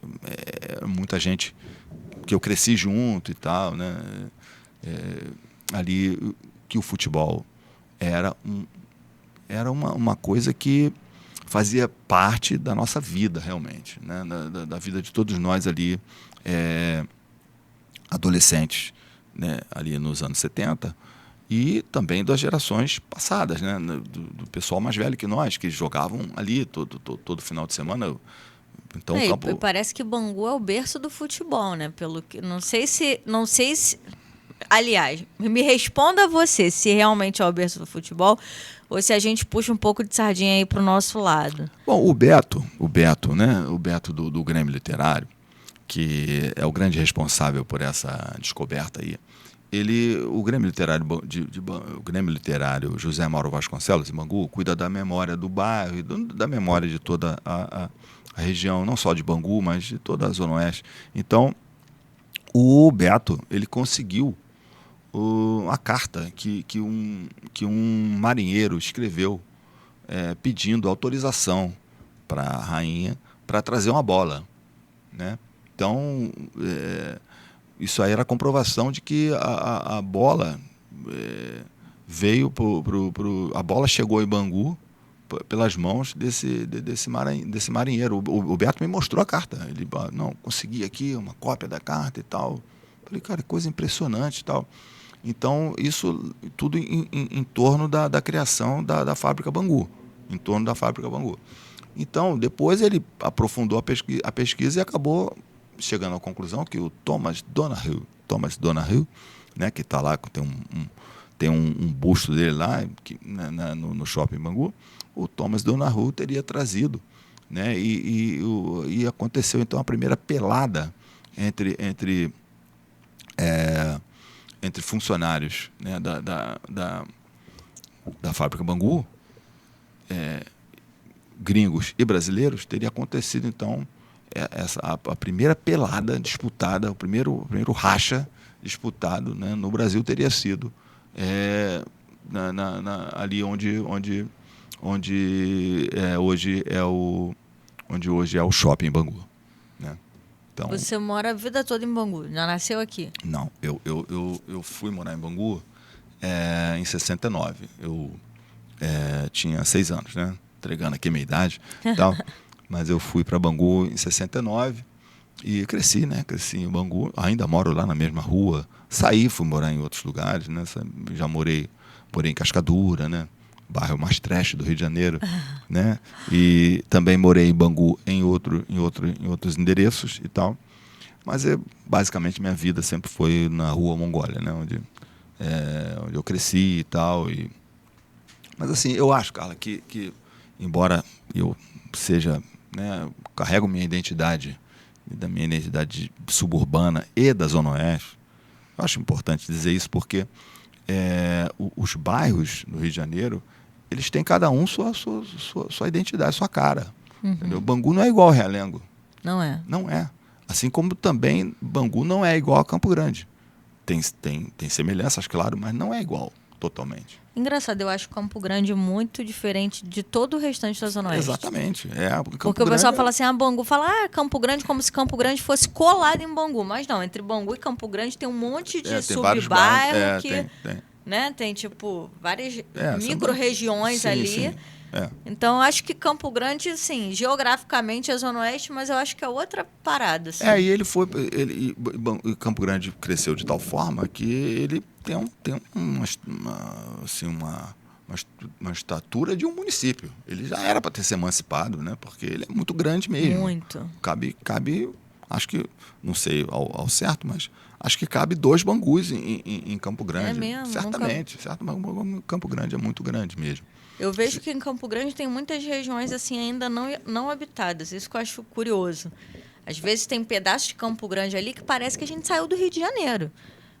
muita gente que eu cresci junto e tal, né? Ali que o futebol era uma coisa que fazia parte da nossa vida, realmente, né? Da vida de todos nós ali, adolescentes, né? Ali nos anos 70, e também das gerações passadas, né? Do pessoal mais velho que nós, que jogavam ali todo final de semana. Então, É, o e campo... parece que Bangu é o berço do futebol, né? Pelo que não sei se, aliás, me responda você se realmente é o berço do futebol ou se a gente puxa um pouco de sardinha aí pro nosso lado. Bom, o Beto, né? O Beto do Grêmio Literário, que é o grande responsável por essa descoberta aí. O Grêmio Literário o Grêmio Literário José Mauro Vasconcelos, em Bangu, cuida da memória do bairro e da memória de toda a região, não só de Bangu, mas de toda a Zona Oeste. Então, o Beto, ele conseguiu a carta que um marinheiro escreveu pedindo autorização para a rainha para trazer uma bola, né? Então, isso aí era a comprovação de que a bola veio a bola chegou em Bangu pelas mãos desse marinheiro. O Beto me mostrou a carta. Ele, não, consegui aqui uma cópia da carta e tal. Falei, cara, coisa impressionante e tal. Então, isso tudo em torno da criação da fábrica Bangu. Em torno da fábrica Bangu. Então, depois ele aprofundou a pesquisa e acabou chegando à conclusão que o Thomas Donahue, né, que está lá, tem um busto dele lá no shopping Bangu, o Thomas Donahue teria trazido, né, e aconteceu então a primeira pelada entre funcionários, né, da fábrica Bangu, gringos e brasileiros, teria acontecido então a primeira pelada disputada, o primeiro racha disputado, né, no Brasil teria sido ali onde hoje é o shopping Bangu, né? Então, você mora a vida toda em Bangu, já nasceu aqui? Não, eu fui morar em Bangu em 69. Eu tinha 6 anos, né? Entregando aqui a minha idade e tal. Mas eu fui para Bangu em 69 e cresci, né? Cresci em Bangu, ainda moro lá na mesma rua. Saí, fui morar em outros lugares, né? Já morei em Cascadura, né? Bairro mais trash do Rio de Janeiro, né? E também morei em Bangu em outros endereços e tal. Mas basicamente minha vida sempre foi na Rua Mongólia, né? Onde eu cresci e tal. Mas assim, eu acho, Carla, que embora eu seja, né, carrego minha identidade suburbana e da Zona Oeste, eu acho importante dizer isso porque os bairros no Rio de Janeiro, eles têm cada um sua identidade, sua cara. Entendeu? Bangu não é igual ao Realengo. Não é. Não é. Assim como também Bangu não é igual a Campo Grande. Tem semelhanças, claro, mas não é igual totalmente. Engraçado, eu acho Campo Grande muito diferente de todo o restante da Zona Oeste. Exatamente. Porque o pessoal fala assim, Bangu, fala, Campo Grande, como se Campo Grande fosse colado em Bangu. Mas não, entre Bangu e Campo Grande tem um monte de subbairro que... Né? Tem, tipo, várias micro-regiões ali. Sim. Então, acho que Campo Grande, assim, geograficamente é Zona Oeste, mas eu acho que é outra parada. Assim. E Campo Grande cresceu de tal forma que ele tem uma estatura de um município. Ele já era para ter se emancipado, né? Porque ele é muito grande mesmo. Muito. Cabe acho que, não sei ao certo, mas acho que cabe 2 Bangus em Campo Grande. É mesmo? Certamente. Certo, mas Campo Grande é muito grande mesmo. Eu vejo que em Campo Grande tem muitas regiões assim ainda não habitadas. Isso que eu acho curioso. Às vezes tem pedaços de Campo Grande ali que parece que a gente saiu do Rio de Janeiro.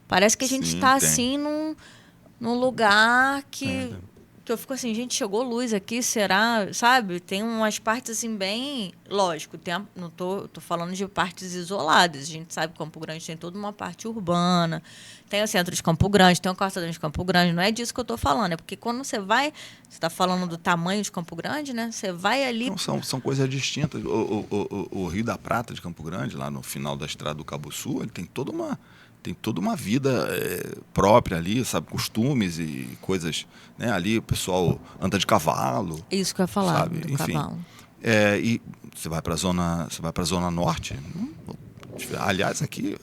Parece que a gente está assim num lugar que eu fico assim, gente, chegou luz aqui, será? Sabe? Tem umas partes assim bem... Lógico, não tô falando de partes isoladas. A gente sabe que Campo Grande tem toda uma parte urbana. Tem o centro de Campo Grande, tem o calçadão de Campo Grande. Não é disso que eu estou falando. É porque quando você vai... Você está falando do tamanho de Campo Grande, né? Você vai ali... Não, são coisas distintas. O Rio da Prata de Campo Grande, lá no final da estrada do Cabo Sul, ele tem toda uma vida própria ali, sabe? Costumes e coisas, né? Ali o pessoal anda de cavalo. Isso que eu ia falar, sabe? do Enfim, cavalo. E você vai para a zona norte. Aliás, aqui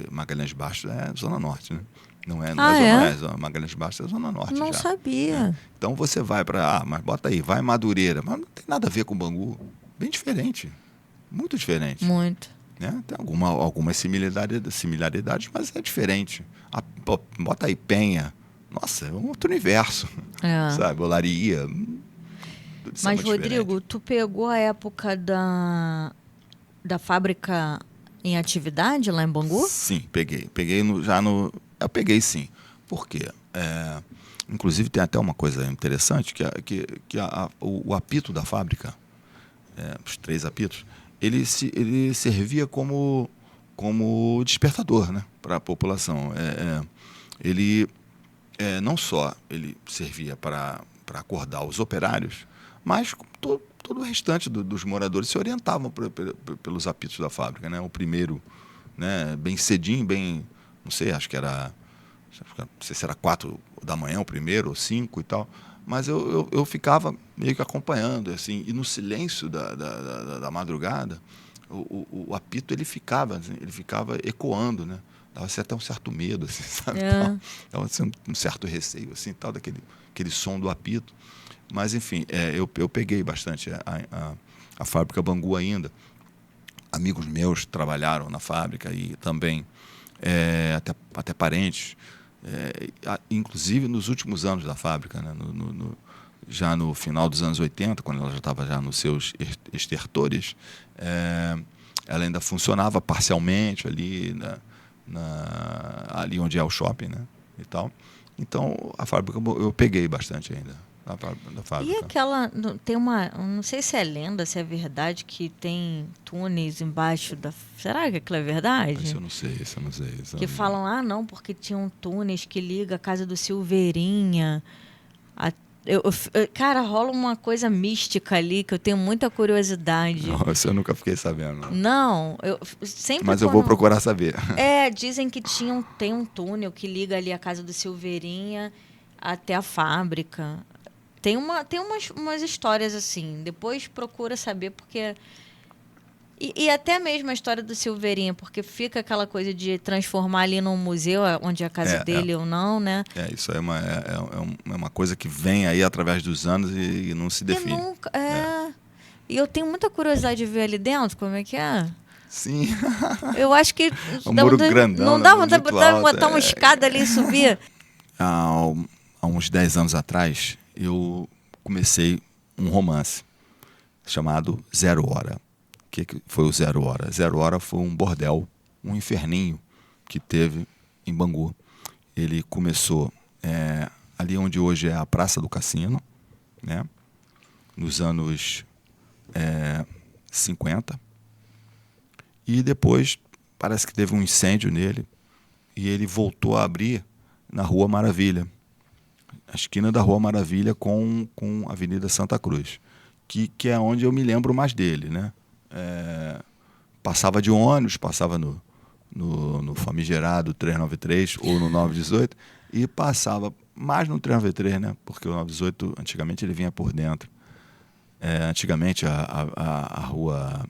Magalhães Baixo é Zona Norte, né? Não é Zona Oeste. Magalhães Baixo é Zona Norte. Não já, sabia. né? Então você vai para... mas bota aí, vai Madureira. Mas não tem nada a ver com Bangu. Bem diferente. Muito diferente. Muito. Né? Tem algumas similaridades, mas é diferente. Bota aí Penha. Nossa, é um outro universo. Sabe? Olaria. Mas, Rodrigo, tu pegou a época da fábrica em atividade lá em Bangu? Sim, peguei. Eu peguei, sim. Por quê? Inclusive, tem até uma coisa interessante, que o apito da fábrica, os 3 apitos, ele servia como despertador, né, para a população. Ele não só ele servia para acordar os operários, mas todo o restante dos moradores se orientavam pelos apitos da fábrica. Né? O primeiro, né, bem cedinho, não sei, acho que era... Não sei se era 4 da manhã o primeiro, ou 5 e tal, mas eu ficava meio que acompanhando, assim, e no silêncio da madrugada, o apito ele ficava ecoando, né? Dava-se até um certo medo, assim, sabe? Dava-se um certo receio, assim, tal, aquele som do apito. Mas, enfim, eu peguei bastante a fábrica Bangu ainda. Amigos meus trabalharam na fábrica e também até parentes. Inclusive nos últimos anos da fábrica, né? Já no final dos anos 80, quando ela já estava já nos seus estertores, ela ainda funcionava parcialmente ali, ali onde é o shopping, né? E tal. Então, a fábrica eu peguei bastante ainda. Da fábrica. E aquela... Tem uma... Não sei se é lenda, se é verdade, que tem túneis embaixo da... Será que aquilo é verdade? Isso eu não sei. Que falam, não, porque tinham túneis que ligam a casa do Silveirinha. Cara, rola uma coisa mística ali que eu tenho muita curiosidade. Nossa, eu nunca fiquei sabendo. Não, eu sempre... Mas eu vou procurar saber. Dizem que tem um túnel que liga ali a casa do Silveirinha até a fábrica. Tem umas histórias assim. Depois procura saber, porque... E até mesmo a história do Silveirinha, porque fica aquela coisa de transformar ali num museu, onde é a casa dele ou não, né? Isso é uma coisa que vem aí através dos anos e não se define. E eu tenho muita curiosidade de ver ali dentro, como é que é. Sim. Eu acho que... Um muro grandão. Não dá vontade de botar uma escada ali e subir. Há uns 10 anos atrás, eu comecei um romance chamado Zero Hora. O que foi o Zero Hora? Zero Hora foi um bordel, um inferninho que teve em Bangu. Ele começou ali onde hoje é a Praça do Cassino, né? Nos anos 50. E depois parece que teve um incêndio nele e ele voltou a abrir na Rua Maravilha, a esquina da Rua Maravilha com a Avenida Santa Cruz, que é onde eu me lembro mais dele, né? Passava de ônibus, passava no famigerado 393 ou no 918 e passava mais no 393, né? Porque o 918 antigamente ele vinha por dentro. Antigamente a rua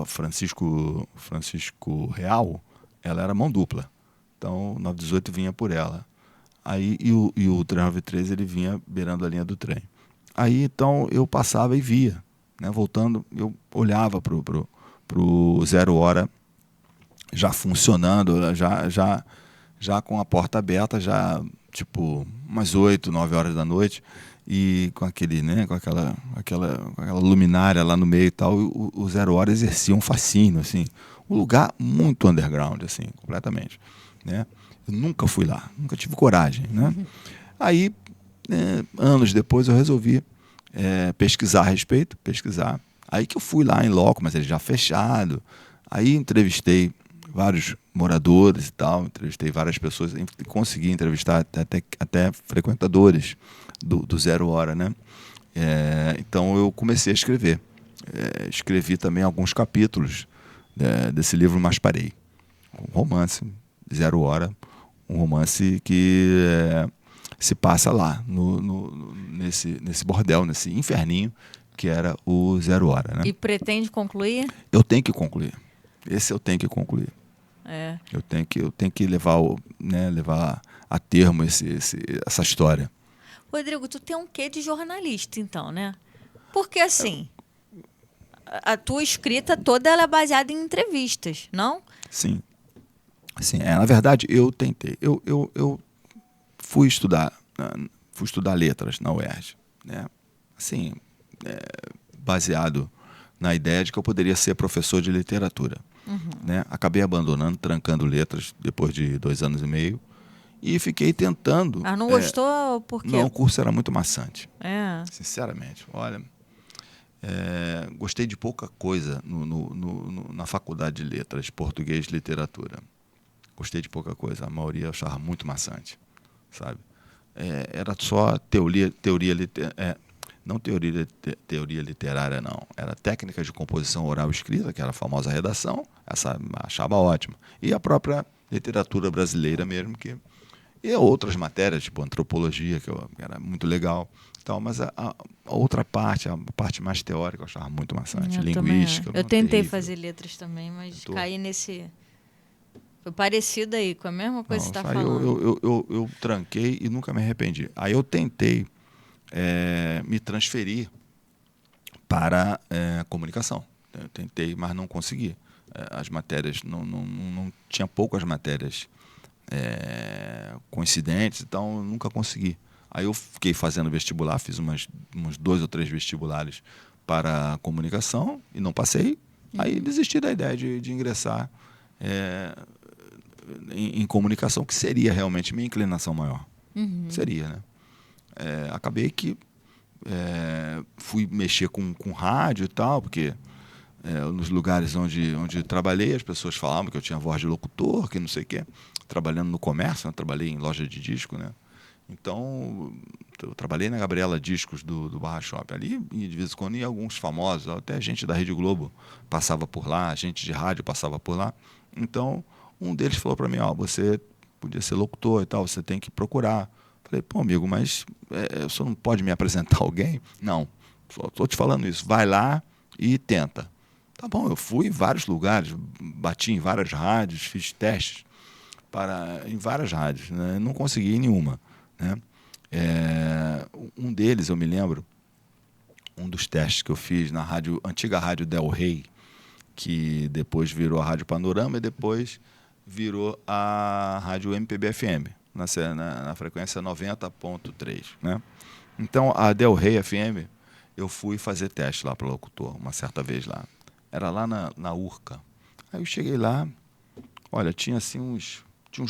Francisco Real, ela era mão dupla. Então o 918 vinha por ela. Aí e o 393 ele vinha beirando a linha do trem. Aí então eu passava e via, né? Voltando, eu olhava pro Zero Hora já funcionando, já com a porta aberta, já tipo umas 8, 9 horas da noite, e com aquele, né, com aquela luminária lá no meio e tal, o Zero Hora exercia um fascínio, assim, um lugar muito underground, assim, completamente, né? Eu nunca fui lá, nunca tive coragem, né? Aí, anos depois, eu resolvi pesquisar a respeito, Aí que eu fui lá em loco, mas ele já fechado. Aí entrevistei vários moradores e tal, entrevistei várias pessoas, consegui entrevistar até frequentadores do Zero Hora, né? Então eu comecei a escrever. Escrevi também alguns capítulos desse livro, mas parei. Um romance, Zero Hora, um romance que se passa lá, nesse bordel, nesse inferninho, que era o Zero Hora, né? E pretende concluir? Eu tenho que concluir. Esse eu tenho que concluir. Eu tenho que levar a termo essa história. Rodrigo, tu tem um quê de jornalista, então, né? Porque assim, a tua escrita toda ela é baseada em entrevistas, não? Sim. Sim, na verdade, eu tentei. Eu fui estudar letras na UERJ, né? Assim, baseado na ideia de que eu poderia ser professor de literatura. Né? Acabei abandonando, trancando letras depois de 2 anos e meio e fiquei tentando. Mas não gostou por quê? Não, o curso era muito maçante. É. Sinceramente, olha, gostei de pouca coisa na faculdade de letras, português e literatura. Gostei de pouca coisa, a maioria eu achava muito maçante, sabe? Era só não teoria literária, não. Era técnica de composição oral escrita, que era a famosa redação, essa achava ótima. E a própria literatura brasileira mesmo, e outras matérias, tipo antropologia, que era muito legal. Então, mas a outra parte, a parte mais teórica, eu achava muito maçante. Linguística. Eu tentei fazer letras também, mas caí nesse... Foi parecido aí, com a mesma coisa que você está falando. Eu tranquei e nunca me arrependi. Aí eu tentei me transferir para comunicação. Eu tentei, mas não consegui. As matérias, não tinha poucas matérias coincidentes, então eu nunca consegui. Aí eu fiquei fazendo vestibular, fiz uns 2 ou 3 vestibulares para comunicação e não passei. Aí desisti da ideia de ingressar em comunicação, que seria realmente minha inclinação maior. Seria, né? Acabei que fui mexer com rádio e tal, porque nos lugares onde trabalhei, as pessoas falavam que eu tinha voz de locutor, que não sei o quê. Trabalhando no comércio, né? Trabalhei em loja de disco, né? Então, eu trabalhei na Gabriela Discos do Barra Shopping ali, e de vez em quando ia alguns famosos, até gente da Rede Globo passava por lá, gente de rádio passava por lá. Então, um deles falou para mim, você podia ser locutor e tal, você tem que procurar. Falei, pô, amigo, mas o senhor não pode me apresentar alguém? Não, só estou te falando isso, vai lá e tenta. Tá bom, eu fui em vários lugares, bati em várias rádios, fiz testes em várias rádios, né? Não consegui nenhuma, né? Um deles, eu me lembro, um dos testes que eu fiz na antiga rádio Del Rey, que depois virou a Rádio Panorama e depois virou a rádio MPB-FM, na frequência 90.3, né? Então, a Del Rey FM, eu fui fazer teste lá para o locutor, uma certa vez lá. Era lá na Urca. Aí eu cheguei lá, olha, tinha assim uns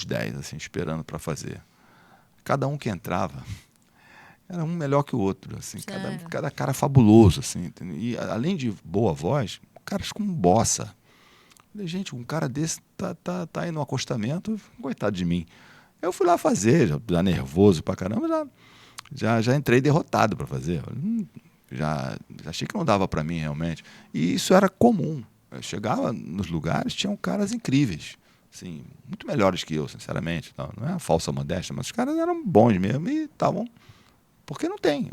10 assim, esperando para fazer. Cada um que entrava era um melhor que o outro, assim, cada cara fabuloso, assim, entendeu? E além de boa voz, caras com bossa. Falei, gente, um cara desse tá aí no acostamento, coitado de mim. Eu fui lá fazer, já nervoso pra caramba, já entrei derrotado para fazer. Já achei que não dava para mim realmente. E isso era comum. Eu chegava nos lugares, tinham caras incríveis, assim, muito melhores que eu, sinceramente. Não é uma falsa modéstia, mas os caras eram bons mesmo e estavam... Porque não tem.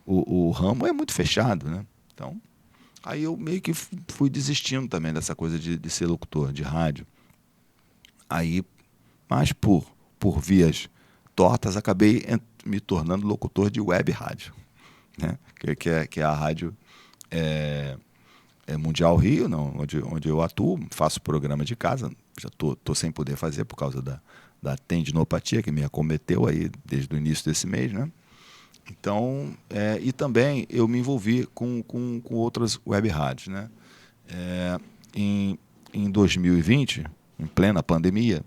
O ramo é muito fechado, né? Então, aí eu meio que fui desistindo também dessa coisa de ser locutor de rádio. Aí, mas por vias tortas, acabei me tornando locutor de web rádio, né? Que é a rádio Mundial Rio, não, onde eu atuo, faço programa de casa, já tô sem poder fazer por causa da tendinopatia que me acometeu aí desde o início desse mês, né? Então, e também eu me envolvi com outras web rádios, né? Em 2020, em plena pandemia,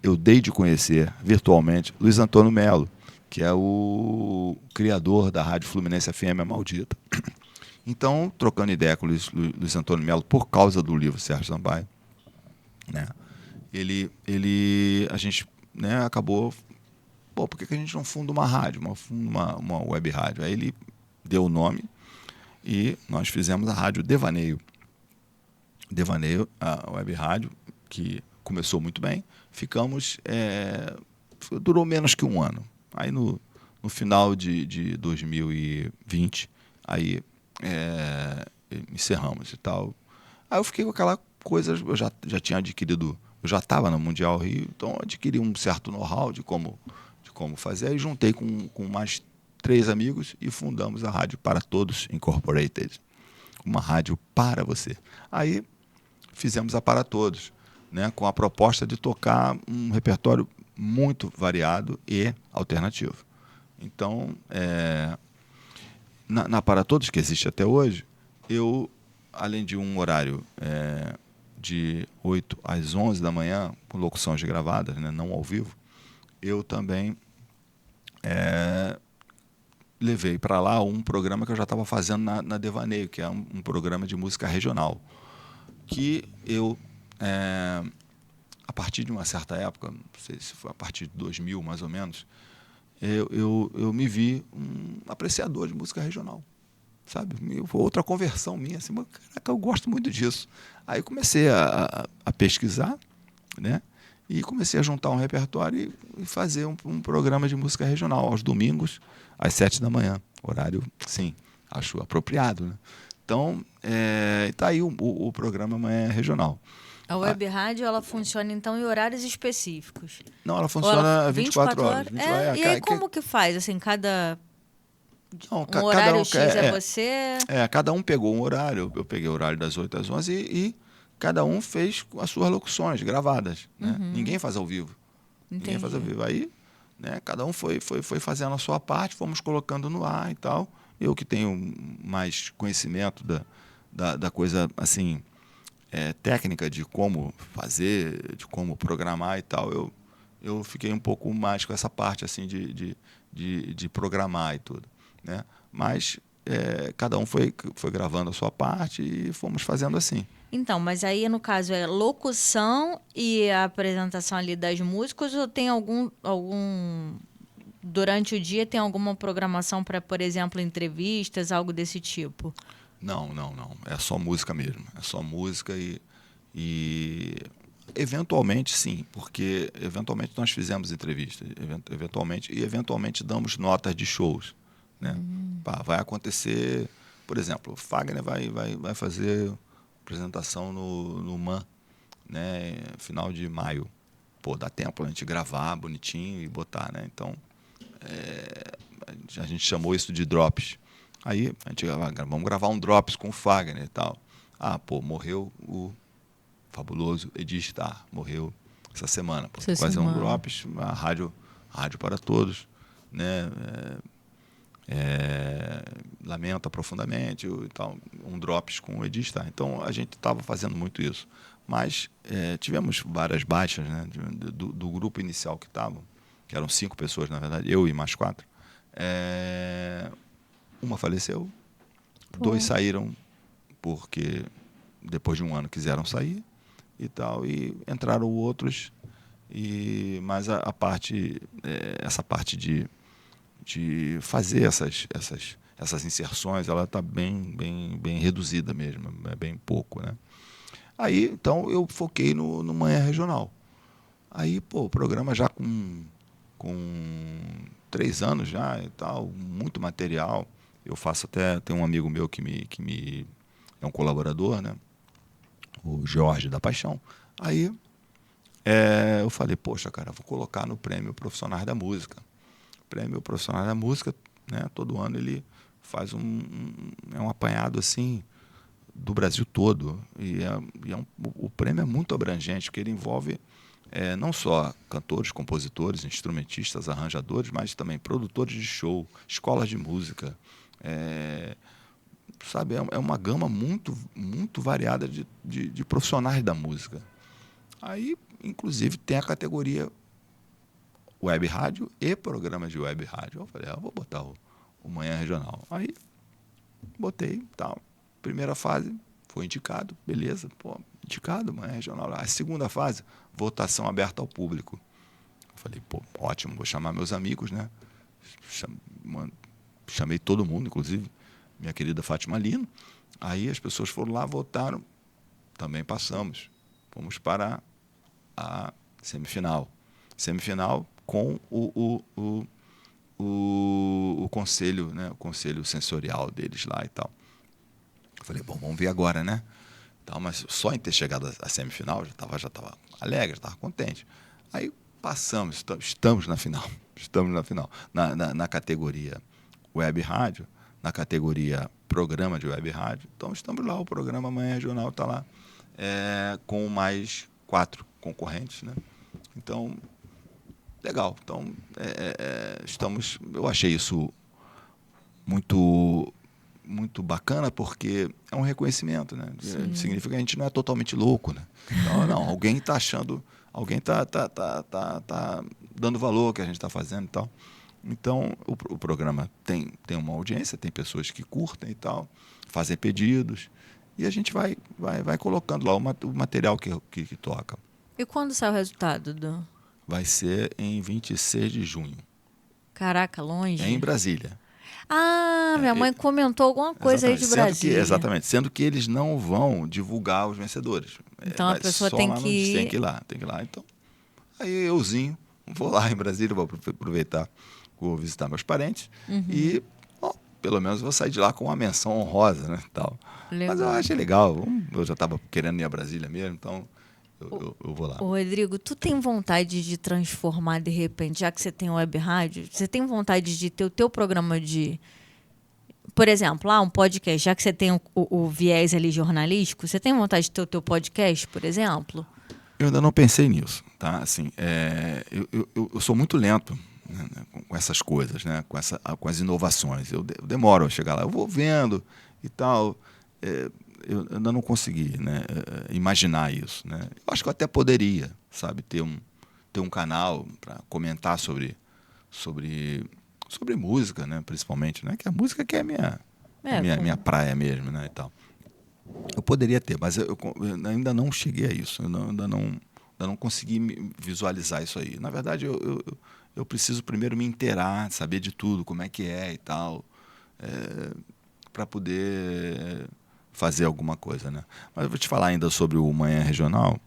eu dei de conhecer virtualmente Luiz Antônio Melo, que é o criador da Rádio Fluminense FM, a Maldita. Então, trocando ideia com o Luiz Antônio Melo, por causa do livro Sérgio Sampaio, né, a gente, né, acabou, por que a gente não funda uma rádio, uma web rádio? Aí ele deu o nome e nós fizemos a Rádio Devaneio. Devaneio, a web rádio, que começou muito bem. Durou menos que um ano. Aí no final de 2020, aí encerramos e tal. Aí eu fiquei com aquela coisa, eu já tinha adquirido, eu já estava no Mundial Rio, então eu adquiri um certo know-how de como fazer. Aí juntei com mais 3 amigos e fundamos a Rádio Para Todos Incorporated. uma rádio para você. Aí fizemos a Para Todos, né, com a proposta de tocar um repertório muito variado e alternativo. Então, na Para Todos, que existe até hoje, eu, além de um horário de 8 às 11 da manhã, com locuções gravadas, né, não ao vivo, eu também levei para lá um programa que eu já estava fazendo na Devaneio, que é um programa de música regional, que eu, a partir de uma certa época, não sei se foi a partir de 2000 mais ou menos, eu me vi um apreciador de música regional, sabe? Outra conversão minha, assim, caraca, eu gosto muito disso. Aí comecei a pesquisar, né? E comecei a juntar um repertório e fazer um programa de música regional aos domingos, às 7 da manhã. Horário, sim, acho apropriado, né? Então, está aí o programa Manhã Regional. A web rádio, ela funciona, então, em horários específicos? Não, ela funciona 24 horas. E aí, como que faz? Assim, cada... Não, um horário X você... cada um pegou um horário. Eu peguei o horário das 8 às 11 e cada um fez as suas locuções gravadas. Né? Ninguém faz ao vivo. Entendi. Ninguém faz ao vivo. Aí, né, cada um foi fazendo a sua parte, fomos colocando no ar e tal. Eu que tenho mais conhecimento da coisa, assim, técnica de como fazer, de como programar e tal, eu fiquei um pouco mais com essa parte, assim, de programar e tudo. Né? Mas cada um foi gravando a sua parte e fomos fazendo assim. Então, mas aí no caso é locução e a apresentação ali das músicas, ou tem algum durante o dia tem alguma programação para, por exemplo, entrevistas, algo desse tipo? Não. É só música mesmo. É só música e eventualmente sim, porque eventualmente nós fizemos entrevistas, eventualmente damos notas de shows. Né? Vai acontecer, por exemplo, o Fagner vai fazer apresentação no MAN, né, final de maio. Pô, dá tempo a gente gravar bonitinho e botar, né? Então, a gente chamou isso de drops. Aí, vamos gravar um drops com o Fagner e tal. Morreu o fabuloso Edi Star, morreu essa semana. Pô, fazer um drops, a rádio para todos, né? Lamenta profundamente e tal, um drops com o Edi Star. Então a gente estava fazendo muito isso, mas tivemos várias baixas, né, do grupo inicial que estavam, que eram 5 pessoas na verdade, eu e mais 4. Uma faleceu, 2 saíram porque depois de um ano quiseram sair e tal, e entraram outros, mas essa parte de fazer essas inserções, ela está bem reduzida mesmo, é bem pouco, né? Aí, então, eu foquei no Manhã Regional. Aí, o programa já com 3 anos já e tal, muito material. Eu faço tem um amigo meu que é um colaborador, né? O Jorge da Paixão. Aí, eu falei, poxa, cara, vou colocar no Prêmio Profissionais da Música. Prêmio Profissional da Música, né? Todo ano ele faz um apanhado assim do Brasil todo, o prêmio é muito abrangente, porque ele envolve não só cantores, compositores, instrumentistas, arranjadores, mas também produtores de show, escolas de música, sabe, é uma gama muito, muito variada de profissionais da música. Aí, inclusive, tem a categoria web rádio e programa de web rádio. Eu falei, vou botar o Manhã Regional. Aí, botei, tal. Primeira fase, foi indicado, beleza, indicado, Manhã Regional. A segunda fase, votação aberta ao público. Eu falei, ótimo, vou chamar meus amigos, né? Chamei todo mundo, inclusive minha querida Fátima Lino. Aí as pessoas foram lá, votaram, também passamos. Fomos para a semifinal. Semifinal com o conselho, né? O conselho sensorial deles lá e tal. Eu falei, vamos ver agora, né? Então, mas só em ter chegado à semifinal, já estava alegre, já estava contente. Aí passamos, estamos na final. Na categoria web rádio, na categoria programa de web rádio. Então, estamos lá, o programa Manhã Regional está lá, com mais 4 concorrentes, né? Então, legal. Então, eu achei isso muito, muito bacana, porque é um reconhecimento, né? Significa que a gente não é totalmente louco, né? Então, não, alguém está achando, alguém tá dando valor ao que a gente está fazendo e tal. Então, o programa tem uma audiência, tem pessoas que curtem e tal, fazem pedidos, e a gente vai colocando lá o material que toca. E quando sai o resultado Vai ser em 26 de junho. Caraca, longe. É em Brasília. Ah, minha mãe comentou alguma coisa aí de Brasília. Exatamente. Sendo que eles não vão divulgar os vencedores. Então a pessoa tem que ir. Tem que ir lá. Então, aí euzinho, vou lá em Brasília, vou aproveitar, vou visitar meus parentes e, pelo menos, vou sair de lá com uma menção honrosa, né? Tal. Mas eu achei legal. Eu já estava querendo ir a Brasília mesmo, então eu vou lá. Ô, Rodrigo, tu tem vontade de transformar, de repente, já que você tem web rádio, você tem vontade de ter o teu programa de... Por exemplo, um podcast, já que você tem o viés ali jornalístico, você tem vontade de ter o teu podcast, por exemplo? Eu ainda não pensei nisso, tá? Assim, eu sou muito lento, né, com essas coisas, né? Com as inovações. Eu demoro a chegar lá. Eu vou vendo e tal. Eu ainda não consegui, né, imaginar isso, né? Eu acho que eu até poderia, sabe, ter um canal para comentar sobre música, né, principalmente, né? Que a música que é minha praia mesmo, né, e tal. Eu poderia ter, mas eu ainda não cheguei a isso. Eu ainda não consegui visualizar isso aí. Na verdade, eu preciso primeiro me inteirar, saber de tudo, como é que é e tal, para poder fazer alguma coisa, né? Mas eu vou te falar ainda sobre o Manhã Regional.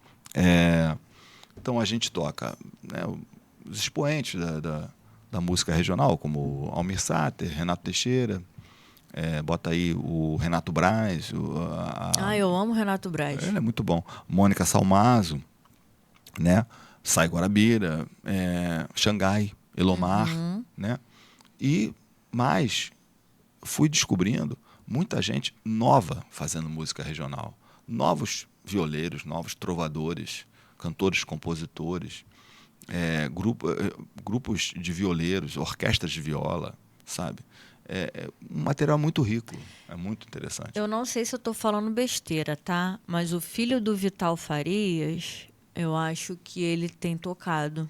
Então a gente toca, né, os expoentes da música regional, como Almir Sater, Renato Teixeira, bota aí o Renato Braz. Eu amo o Renato Braz. Ele é muito bom. Mônica Salmazo, né? Sai Guarabira, Xangai, Elomar, né? E mais, fui descobrindo muita gente nova fazendo música regional. Novos violeiros, novos trovadores, cantores, compositores, grupos de violeiros, orquestras de viola, sabe? Um material muito rico, é muito interessante. Eu não sei se eu estou falando besteira, tá? Mas o filho do Vital Farias, eu acho que ele tem tocado.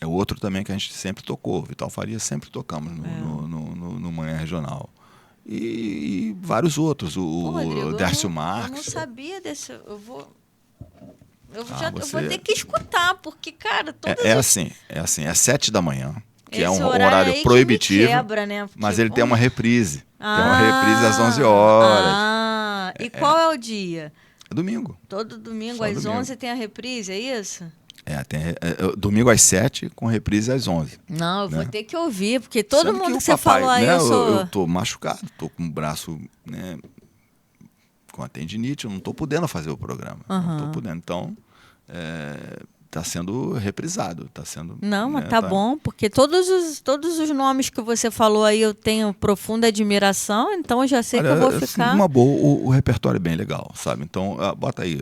É outro também que a gente sempre tocou. Vital Farias sempre tocamos no Manhã Regional. E vários outros, o Dércio Marques. Eu não sabia desse. Eu vou ter que escutar, porque, cara, é assim, é 7 da manhã, que é um horário proibitivo, quebra, né? Porque, mas ele tem uma reprise. Tem uma reprise às 11 horas. E qual é o dia? É domingo. Todo domingo às 11 tem a reprise, é isso? Tem domingo às 7, com reprise às 11. Não, eu vou ter que ouvir, porque todo mundo que você papai, falou aí, né, eu tô machucado, tô com o braço, né, com a tendinite, eu não tô podendo fazer o programa. Não tô podendo. Então, tá sendo reprisado, tá sendo... Não, mas tá bom, porque todos os nomes que você falou aí eu tenho profunda admiração, então eu já sei que eu vou ficar... Uma boa, o repertório é bem legal, sabe? Então, bota aí,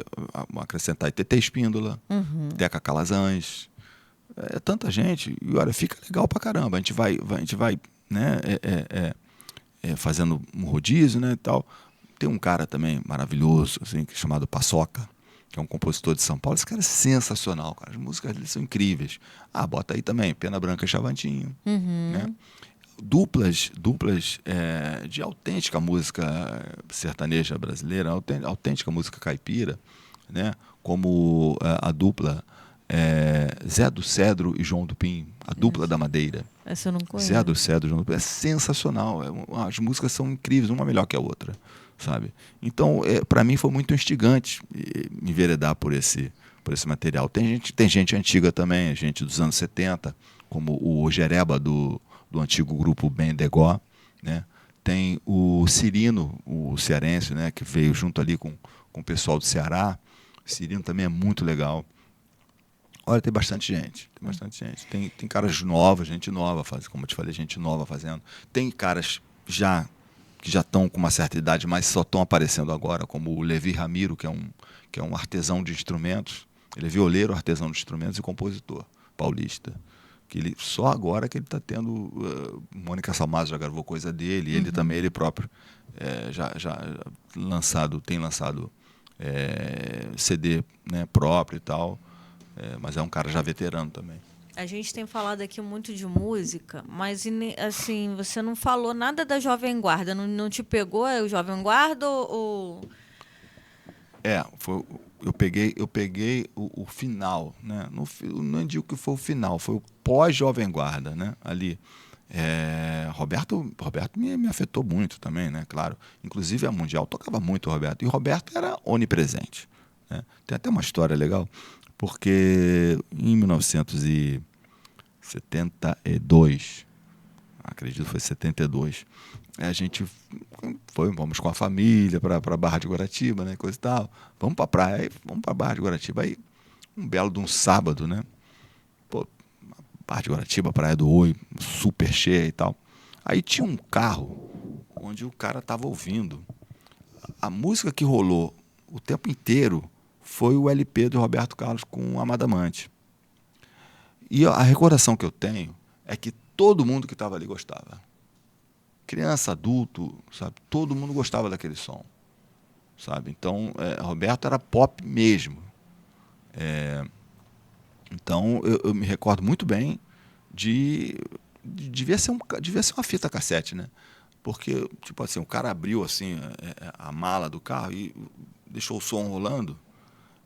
acrescentar aí TT Espíndola, Teca Calazans, tanta gente, e olha, fica legal pra caramba. A gente vai né, fazendo um rodízio, né, e tal. Tem um cara também maravilhoso, assim, chamado Paçoca, que é um compositor de São Paulo. Esse cara é sensacional, cara. As músicas dele são incríveis. Bota aí também Pena Branca e Chavantinho. Né? Duplas de autêntica música sertaneja brasileira, autêntica música caipira, né? Como a dupla Zé do Cedro e João do Pim, a dupla da Madeira. Essa eu não conheço. Zé do Cedro e João do Pim. É sensacional. As músicas são incríveis, uma melhor que a outra. Sabe? Então, para mim foi muito instigante me enveredar por esse material. Tem gente antiga também, gente dos anos 70, como o Jereba do antigo grupo Ben Degó, né? Tem o Cirino, o cearense, né? Que veio junto ali com o pessoal do Ceará. O Cirino também é muito legal. Olha, tem bastante gente. Tem caras novos, gente nova fazendo, como eu te falei, gente nova fazendo. Tem caras já que já estão com uma certa idade, mas só estão aparecendo agora, como o Levi Ramiro, que é um artesão de instrumentos. Ele é violeiro, artesão de instrumentos e compositor paulista. Que ele, só agora que ele está tendo... Mônica Salmazo já gravou coisa dele, ele também, ele próprio, tem lançado CD, né, próprio e tal, mas é um cara já veterano também. A gente tem falado aqui muito de música, mas assim, você não falou nada da Jovem Guarda. Não te pegou o Jovem Guarda ou... Eu peguei o final, né? Não digo que foi o final, foi o pós-Jovem Guarda, né? Ali. Roberto me afetou muito também, né? Claro. Inclusive a Mundial tocava muito o Roberto. E o Roberto era onipresente, né? Tem até uma história legal, porque em 1972, acredito que foi 72, a gente vamos com a família para Barra de Guaratiba, né? Coisa e tal. Vamos para a praia, vamos para Barra de Guaratiba. Aí, um belo de um sábado, né? Pô, Barra de Guaratiba, Praia do Oi, super cheia e tal. Aí tinha um carro onde o cara estava ouvindo. A música que rolou o tempo inteiro foi o LP do Roberto Carlos com Amada Amante. E a recordação que eu tenho é que todo mundo que estava ali gostava. Criança, adulto, sabe? Todo mundo gostava daquele som, sabe? Então, Roberto era pop mesmo. Então, eu me recordo muito bem devia ser uma fita cassete, né? Porque, tipo assim, o cara abriu assim a mala do carro e deixou o som rolando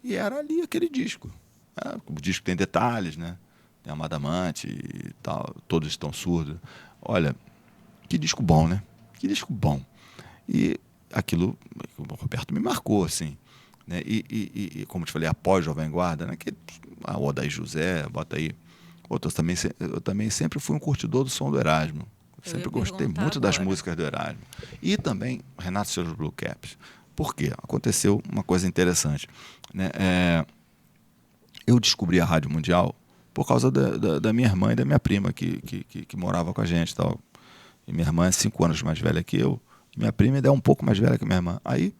e era ali aquele disco. O disco tem detalhes, né? Tem Amada Amante e tal, Todos Estão Surdos. Olha, que disco bom, né? Que disco bom. E aquilo, o Roberto me marcou, assim, né? E como te falei, após Jovem Guarda, né? A Odair José, bota aí. Eu também sempre fui um curtidor do som do Erasmo. Sempre gostei muito das músicas do Erasmo. E também Renato e seus Blue Caps. Por quê? Aconteceu uma coisa interessante, né? Eu descobri a Rádio Mundial por causa da minha irmã e da minha prima que morava com a gente e tal. E minha irmã é 5 anos mais velha que eu. Minha prima ainda é um pouco mais velha que minha irmã. Aí,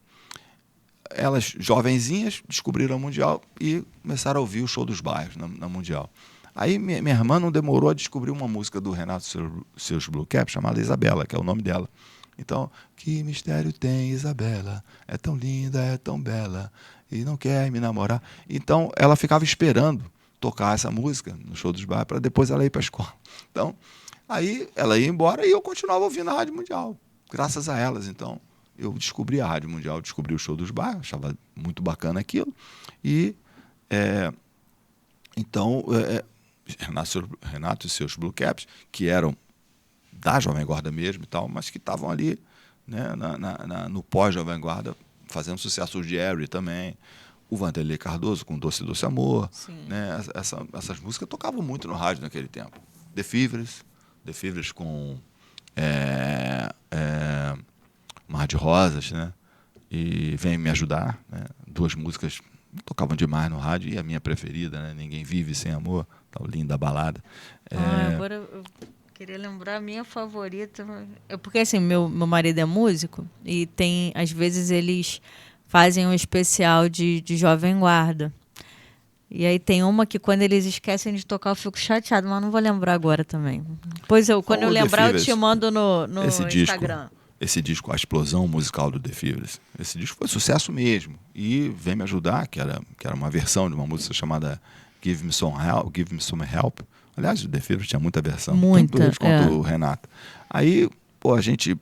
elas, jovenzinhas, descobriram a Mundial e começaram a ouvir o Show dos Bairros na Mundial. Aí, minha irmã não demorou a descobrir uma música do Renato e seus Blue Caps, chamada Isabela, que é o nome dela. Então, que mistério tem Isabela? É tão linda, é tão bela, e não quer me namorar. Então, ela ficava esperando tocar essa música no Show dos Bairros para depois ela ir para a escola. Então, aí ela ia embora e eu continuava ouvindo a Rádio Mundial, graças a elas. Então, eu descobri a Rádio Mundial, descobri o Show dos Bairros, achava muito bacana aquilo. E, então, Renato e seus Blue Caps, que eram da Jovem Guarda mesmo e tal, mas que estavam ali, né, no pós-Jovem Guarda, fazendo sucesso. O Jerry também, o Vanderlei Cardoso com Doce Doce Amor, né? Essas músicas tocavam muito no rádio naquele tempo. The Fevers com Mar de Rosas, né? E Vem Me Ajudar, né? 2 músicas tocavam demais no rádio, e a minha preferida, né? Ninguém Vive Sem Amor, tal linda balada. Agora eu queria lembrar a minha favorita, porque assim, meu marido é músico e tem, às vezes eles fazem um especial de Jovem Guarda. E aí tem uma que quando eles esquecem de tocar eu fico chateado, mas não vou lembrar agora também. Pois quando eu lembrar eu te mando no Instagram. Esse disco, a explosão musical do The Fevers, esse disco foi sucesso mesmo. E Vem Me Ajudar, que era uma versão de uma música chamada Give Me Some Help. Aliás, o The Fevers tinha muita versão, tanto eles quanto o Renato. Aí, a gente,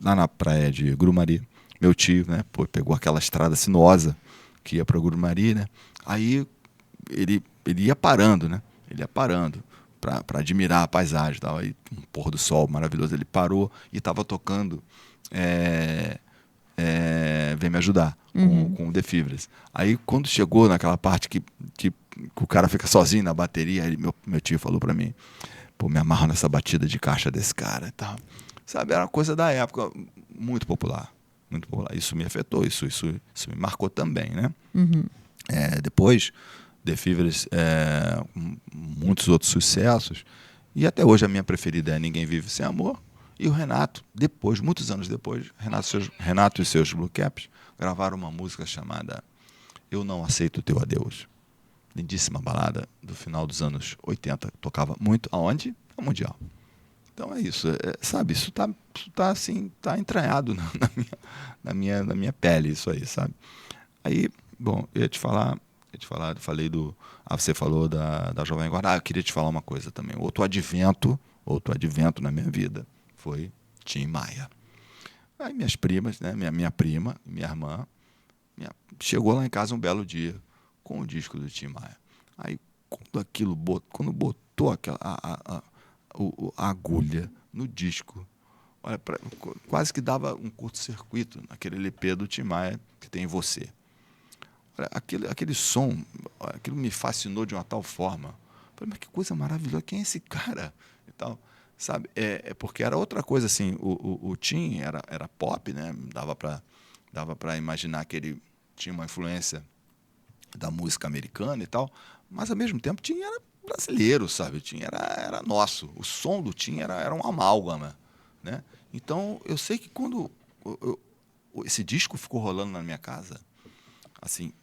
lá na praia de Grumari, meu tio, né, pegou aquela estrada sinuosa que ia para Grumari, né? Aí ele ia parando, né? Ele ia parando para admirar a paisagem, tal. Aí um pôr do sol maravilhoso, ele parou e estava tocando Vem Me Ajudar com o The Fevers. Aí quando chegou naquela parte que o cara fica sozinho na bateria, aí meu tio falou para mim, me amarro nessa batida de caixa desse cara e tal. Sabe, era uma coisa da época, muito popular. Muito popular. Isso me afetou, isso me marcou também, né? Depois, The Fevers, muitos outros sucessos, e até hoje a minha preferida é Ninguém Vive Sem Amor, E o Renato, depois, muitos anos depois, Renato e seus Blue Caps gravaram uma música chamada Eu Não Aceito o Teu Adeus. Lindíssima balada do final dos anos 80. Tocava muito. Aonde? No Mundial. Então é isso. Sabe, isso tá assim, tá entranhado na minha pele, isso aí, sabe? Aí, bom, eu ia te falar, falei do... você falou da Jovem Guarda. Eu queria te falar uma coisa também. Outro advento na minha vida foi Tim Maia. Aí minhas primas, né, minha prima, minha irmã, chegou lá em casa um belo dia com o disco do Tim Maia. Aí, quando botou a agulha no disco, olha, quase que dava um curto-circuito naquele LP do Tim Maia que tem Você. Olha, aquele som, aquilo me fascinou de uma tal forma. Falei, mas que coisa maravilhosa, quem é esse cara? E tal, sabe? Porque era outra coisa assim, o Tim era pop, né? Dava para imaginar que ele tinha uma influência da música americana e tal, mas ao mesmo tempo Tim era brasileiro, sabe? Tim era nosso. O som do Tim era um amálgama, né? Então eu sei que quando esse disco ficou rolando na minha casa, assim,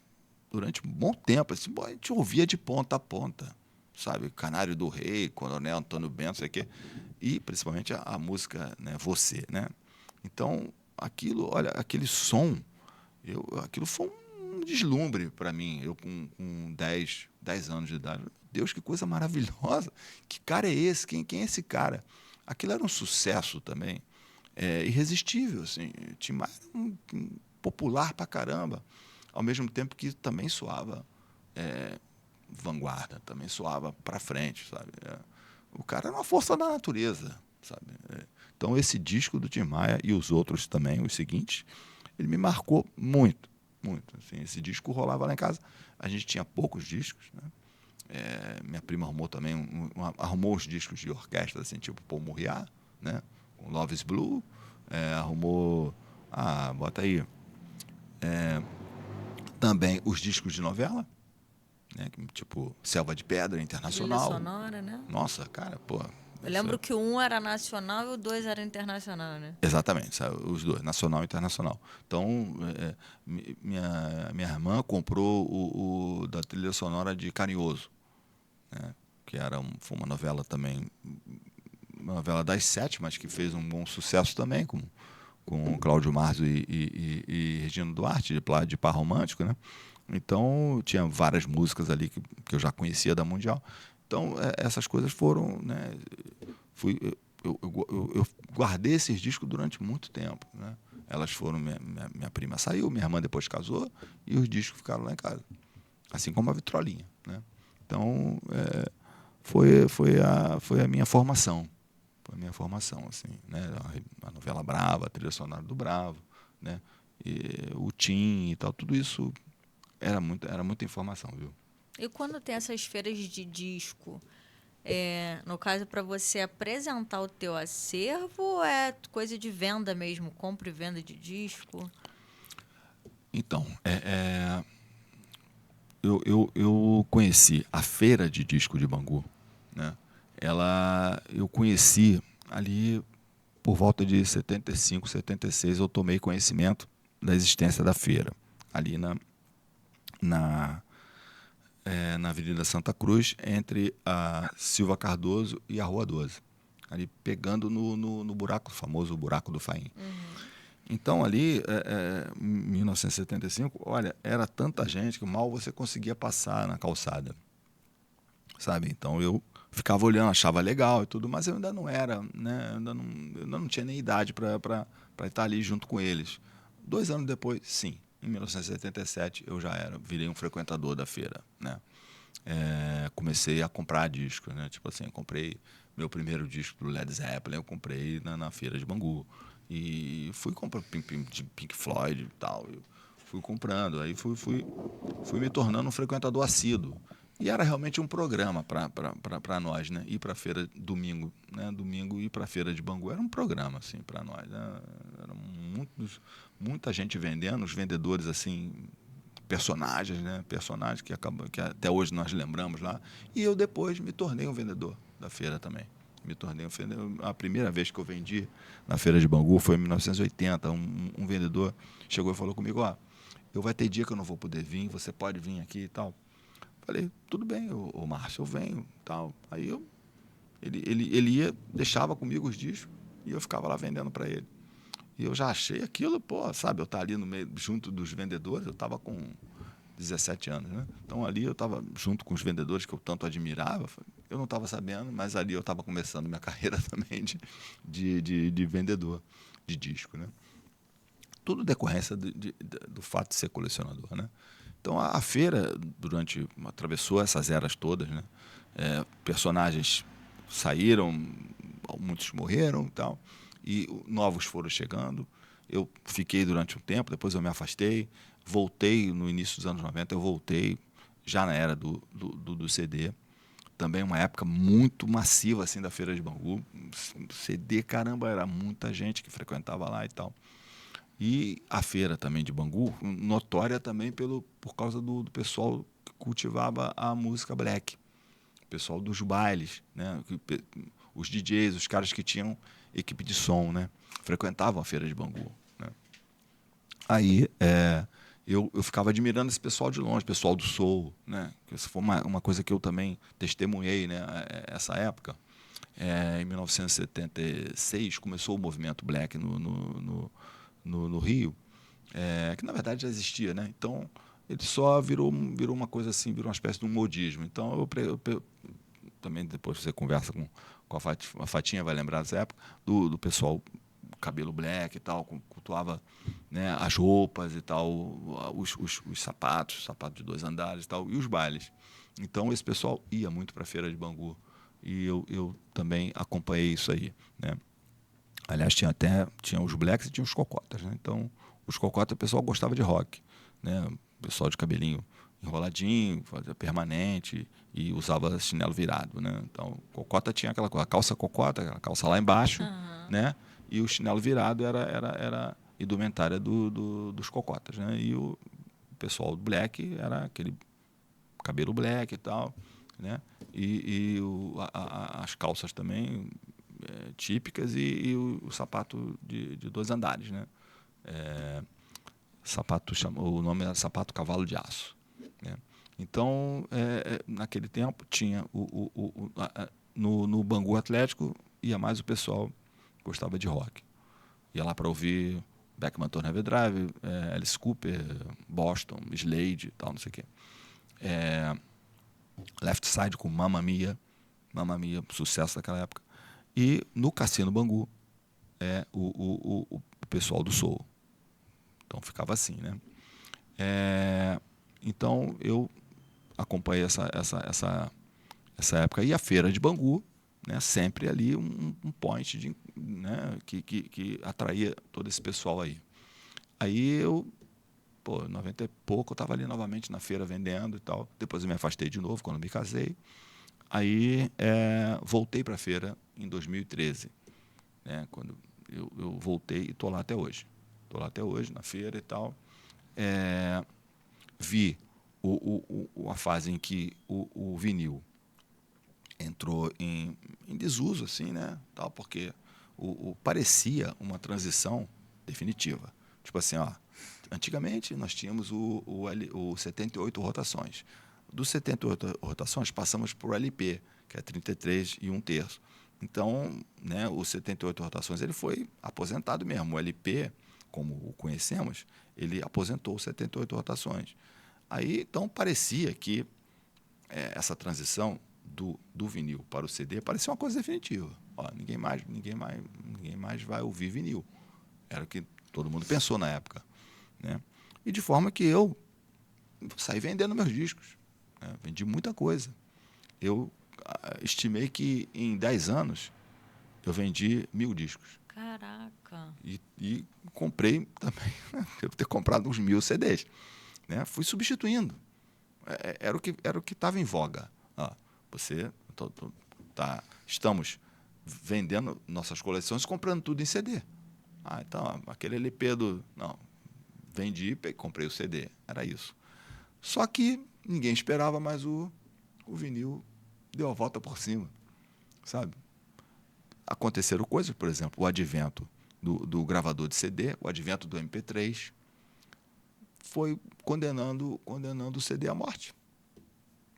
durante um bom tempo, assim, a gente ouvia de ponta a ponta, sabe? Canário do Rei, Coronel Antônio Bento, sei o quê, e principalmente a música, né, Você, né? Então, olha, aquele som, aquilo foi um deslumbre para mim, eu com 10 anos de idade. Deus, que coisa maravilhosa! Que cara é esse? Quem é esse cara? Aquilo era um sucesso também, irresistível, assim. Tim Maia era um popular pra caramba, ao mesmo tempo que também soava vanguarda, também soava para frente, sabe? O cara era uma força da natureza, sabe? Então esse disco do Tim Maia e os outros também, os seguintes, ele me marcou muito, muito. Assim, esse disco rolava lá em casa. A gente tinha poucos discos, né? Minha prima arrumou também arrumou os discos de orquestra, assim, tipo Paul Muriat, né? Com Love is Blue, arrumou, bota aí, também os discos de novela, né? Tipo Selva de Pedra, Internacional. Trilha sonora, né? Nossa, cara, pô. Eu lembro que o 1 era nacional e o 2 era internacional, né? Exatamente, sabe? Os dois, nacional e internacional. Então, minha irmã comprou o da trilha sonora de Carinhoso, né? Que foi uma novela também, uma novela das 7, mas que fez um bom sucesso também, com Cláudio Marzo e Regina Duarte, de par romântico, né? Então, tinha várias músicas ali que eu já conhecia da Mundial. Então, essas coisas foram, né? Eu guardei esses discos durante muito tempo, né? Elas foram, minha prima saiu, minha irmã depois casou, e os discos ficaram lá em casa. Assim como a vitrolinha, né? Então, foi a minha formação. Foi a minha formação, assim, né? A novela Brava, a trilha sonora do Bravo, né? E o Tim e tal, tudo isso era muita informação, viu? E quando tem essas feiras de disco, no caso, para você apresentar o teu acervo, ou é coisa de venda mesmo, compra e venda de disco? Então, eu conheci a feira de disco de Bangu, né? Eu conheci ali por volta de 75, 76, eu tomei conhecimento da existência da feira, ali na Avenida Santa Cruz, entre a Silva Cardoso e a Rua 12, ali pegando no buraco, o famoso buraco do Faim. Uhum. Então, ali, em 1975, olha, era tanta gente que mal você conseguia passar na calçada, sabe? Então, eu ficava olhando, achava legal e tudo, mas eu ainda não era, né? Eu ainda não tinha nem idade para estar ali junto com eles. 2 anos depois, sim, em 1977, eu já virei um frequentador da feira, né? Comecei a comprar discos, né? Tipo assim, eu comprei meu primeiro disco do Led Zeppelin, eu comprei na feira de Bangu. E fui comprando Pink Floyd e tal. Eu fui comprando, aí fui me tornando um frequentador assíduo. E era realmente um programa para nós, né? Ir para a feira domingo, né? Domingo ir para a feira de Bangu era um programa, assim, para nós, né? Era muita gente vendendo, os vendedores, assim, personagens, né? Personagens que até hoje nós lembramos lá. E eu depois me tornei um vendedor da feira também. Me tornei um vendedor. A primeira vez que eu vendi na feira de Bangu foi em 1980. Um vendedor chegou e falou comigo, eu vai ter dia que eu não vou poder vir, você pode vir aqui e tal. Falei, tudo bem, ô Márcio, eu venho tal. Aí ele ia, deixava comigo os discos e eu ficava lá vendendo para ele. E eu já achei aquilo, sabe, eu estava ali no meio, junto dos vendedores, eu estava com 17 anos, né? Então ali eu estava junto com os vendedores que eu tanto admirava, eu não estava sabendo, mas ali eu estava começando minha carreira também de vendedor de disco, né? Tudo decorrência do fato de ser colecionador, né? Então a feira atravessou essas eras todas, né? Personagens saíram, muitos morreram e tal, e novos foram chegando. Eu fiquei durante um tempo, depois eu me afastei, voltei no início dos anos 90, eu voltei já na era do CD. Também uma época muito massiva assim da Feira de Bangu. CD, caramba, era muita gente que frequentava lá e tal. E a feira também de Bangu, notória também por causa do pessoal que cultivava a música black. O pessoal dos bailes, né? Os DJs, os caras que tinham equipe de som, né? Frequentavam a feira de Bangu. Né? Aí eu ficava admirando esse pessoal de longe, pessoal do soul, né? Isso foi uma coisa que eu também testemunhei, né? Essa época. Em 1976 começou o movimento black no Rio, que na verdade já existia, né? Então ele só virou uma coisa assim, virou uma espécie de um modismo. Então eu também depois você conversa com a Fatinha, vai lembrar dessa época, do pessoal cabelo black e tal, cultuava, né, as roupas e tal, os sapatos de 2 andares e tal, e os bailes. Então esse pessoal ia muito para a Feira de Bangu e eu também acompanhei isso aí, né? Aliás, tinha os blacks e tinha os cocotas, né? Então, os cocotas, o pessoal gostava de rock, né? O pessoal de cabelinho enroladinho, fazia permanente e usava chinelo virado, né? Então, cocota tinha aquela coisa, a calça cocota, aquela calça lá embaixo, né? E o chinelo virado era indumentária dos cocotas, né? E o pessoal do black era aquele cabelo black e tal, né? As calças também típicas e o sapato de 2 andares, né? O nome era sapato cavalo de aço, né? Então, naquele tempo tinha no Bangu Atlético ia mais o pessoal que gostava de rock, ia lá para ouvir Beckman Turner Overdrive, Alice Cooper, Boston, Slade, tal, não sei o quê. Left Side com Mamma Mia, sucesso daquela época. E no Cassino Bangu o pessoal do soul. Então ficava assim, né? Então eu acompanhei essa época. E a feira de Bangu, né, sempre ali um point né, que atraía todo esse pessoal aí. Aí eu, 90 e pouco, eu estava ali novamente na feira vendendo e tal. Depois eu me afastei de novo quando me casei. Aí voltei para a feira em 2013, né, quando eu voltei e estou lá até hoje. Estou lá até hoje na feira e tal. Vi a fase em que o vinil entrou em desuso, assim, né, tal, porque parecia uma transição definitiva. Tipo assim, antigamente nós tínhamos o 78 rotações. Dos 78 rotações, passamos por LP, que é 33 e 1/3. Então, né, os 78 rotações ele foi aposentado mesmo. O LP, como o conhecemos, ele aposentou os 78 rotações. Aí, então, parecia que essa transição do vinil para o CD parecia uma coisa definitiva. Ninguém mais vai ouvir vinil. Era o que todo mundo pensou na época, né? E de forma que eu saí vendendo meus discos, né? Vendi muita coisa. Eu estimei que em 10 anos eu vendi 1.000 discos. Caraca. E comprei também, devo ter comprado uns 1.000 CDs. Né? Fui substituindo. Era o que estava em voga. Estamos vendendo nossas coleções, comprando tudo em CD. Então, aquele LP não, vendi, comprei o CD. Era isso. Só que ninguém esperava, mas o vinil deu a volta por cima, sabe? aconteceram coisas, por exemplo, o advento do gravador de CD, o advento do MP3, foi condenando o CD à morte.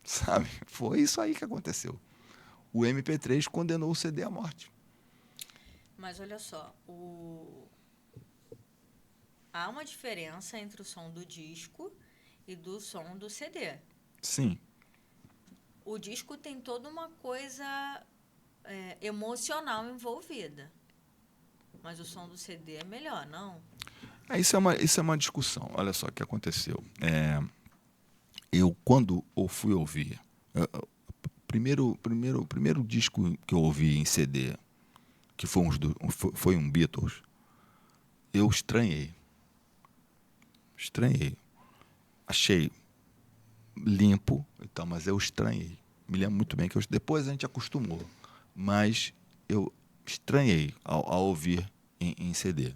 Sabe? Foi isso aí que aconteceu. O MP3 condenou o CD à morte. Mas olha só, há uma diferença entre o som do disco e do som do CD. Sim. O disco tem toda uma coisa emocional envolvida. Mas o som do CD é melhor, não? Isso é uma discussão. Olha só o que aconteceu. Eu, quando eu fui ouvir, primeiro disco que eu ouvi em CD, que foi um Beatles, eu estranhei. Achei limpo e tal, mas eu estranhei. Me lembro muito bem que depois a gente acostumou, mas eu estranhei ao ouvir em CD,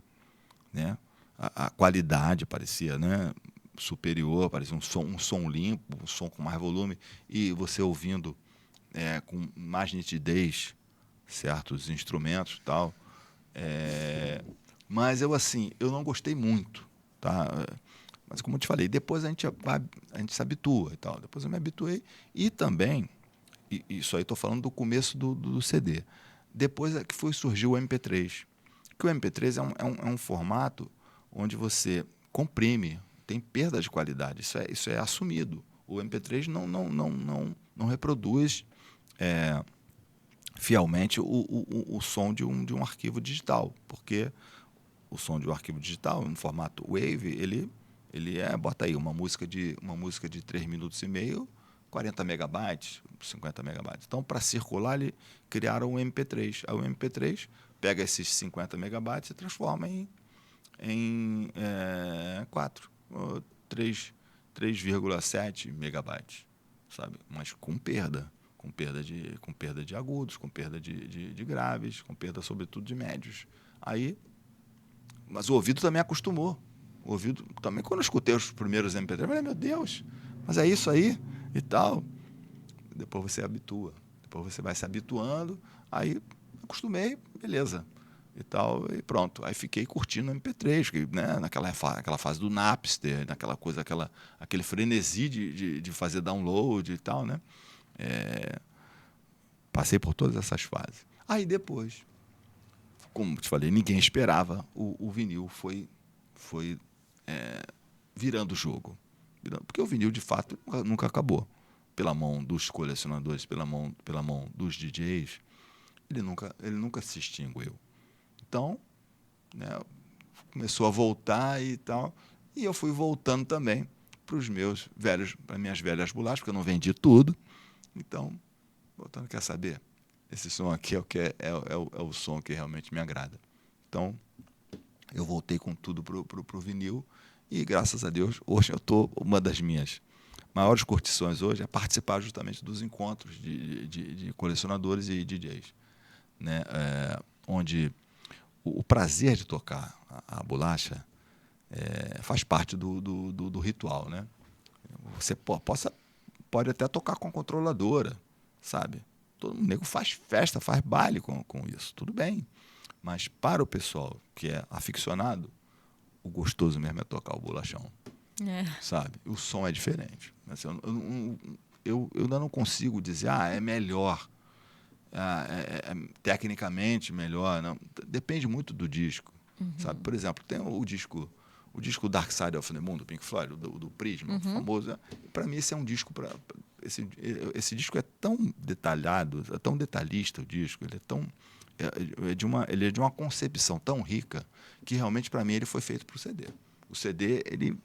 né? A qualidade parecia, né, superior, parecia um som limpo, um som com mais volume, e você ouvindo com mais nitidez certos instrumentos e tal. Mas eu não gostei muito, tá? Mas como eu te falei, depois a gente se habitua e tal. Depois eu me habituei e também, isso aí estou falando do começo do CD. Depois é que surgiu o MP3. Que o MP3 é um formato onde você comprime, tem perda de qualidade. Isso é assumido. O MP3 não reproduz fielmente o som de um arquivo digital, porque o som de um arquivo digital, no formato WAV, ele bota aí uma música de 3 minutos e meio, 40 megabytes, 50 megabytes. Então, para circular, criaram um MP3. Aí o MP3 pega esses 50 megabytes e transforma em 3,7 megabytes, sabe? Mas com perda de agudos, com perda de graves, com perda, sobretudo, de médios. Mas o ouvido também acostumou. O ouvido também, quando eu escutei os primeiros MP3, eu falei, meu Deus, mas é isso aí e tal. Depois você habitua. Depois você vai se habituando. Aí acostumei, beleza. E tal, e pronto. Aí fiquei curtindo o MP3, que, né, naquela fase do Napster, aquele frenesi de fazer download e tal, né? Passei por todas essas fases. Aí depois, como te falei, ninguém esperava, o vinil foi virando o jogo. Porque o vinil, de fato, nunca acabou. Pela mão dos colecionadores, pela mão dos DJs, ele nunca se extinguiu. Então, né, começou a voltar e tal, e eu fui voltando também para minhas velhas bolachas, porque eu não vendi tudo. Então, voltando, quer saber? Esse som aqui é o som que realmente me agrada. Então, eu voltei com tudo pro vinil e, graças a Deus, hoje uma das minhas maiores curtições hoje é participar justamente dos encontros de colecionadores e DJs, né? Onde o prazer de tocar a bolacha faz parte do ritual, né? Você pode até tocar com a controladora, sabe? Todo mundo faz festa, faz baile com isso, tudo bem. Mas para o pessoal que é aficionado, o gostoso mesmo é tocar o bolachão, sabe? O som é diferente. Eu ainda não consigo dizer, é melhor, tecnicamente melhor. Não. Depende muito do disco, sabe? Por exemplo, tem o disco Dark Side of the Moon, do Pink Floyd, do Prisma, famoso. Para mim, esse é um disco esse disco é tão detalhado, é tão detalhista o disco, ele é de uma concepção tão rica que realmente, para mim, ele foi feito para o CD. O CD, ele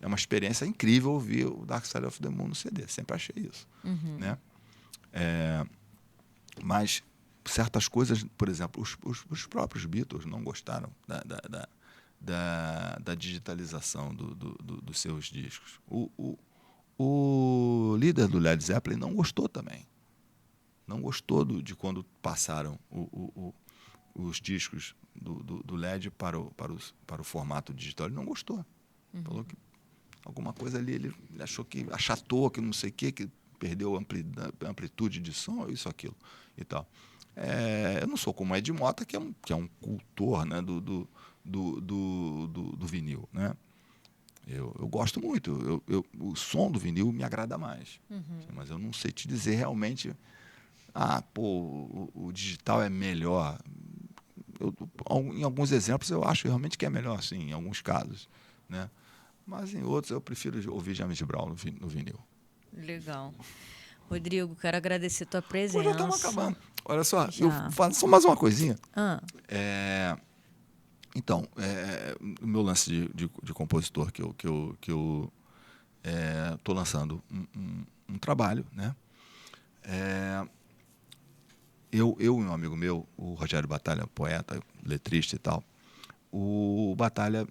é uma experiência incrível ouvir o Dark Side of the Moon no CD, sempre achei isso, né? Mas certas coisas, por exemplo, os próprios Beatles não gostaram da digitalização dos seus discos. O líder do Led Zeppelin não gostou também. Não gostou de quando passaram os discos do LED para o formato digital. Ele não gostou. Falou que alguma coisa ali ele achou que achatou, que não sei o quê, que perdeu a amplitude de som, isso, aquilo e tal. Eu não sou como o Ed Mota, que é um cultor, né, do vinil, né? Eu gosto muito. O som do vinil me agrada mais. Mas eu não sei te dizer realmente, o digital é melhor. Em alguns exemplos eu acho realmente que é melhor, sim, em alguns casos, né? Mas em outros eu prefiro ouvir James Brown no vinil. Legal. Rodrigo, quero agradecer tua Pô, já estamos presença. acabando. Olha só, eu Já. faço só mais uma coisinha. Ah, Então, o meu lance de compositor que eu estou lançando um trabalho, né? Eu e um amigo meu, o Rogério Batalha, poeta, letrista e tal, o Batalha,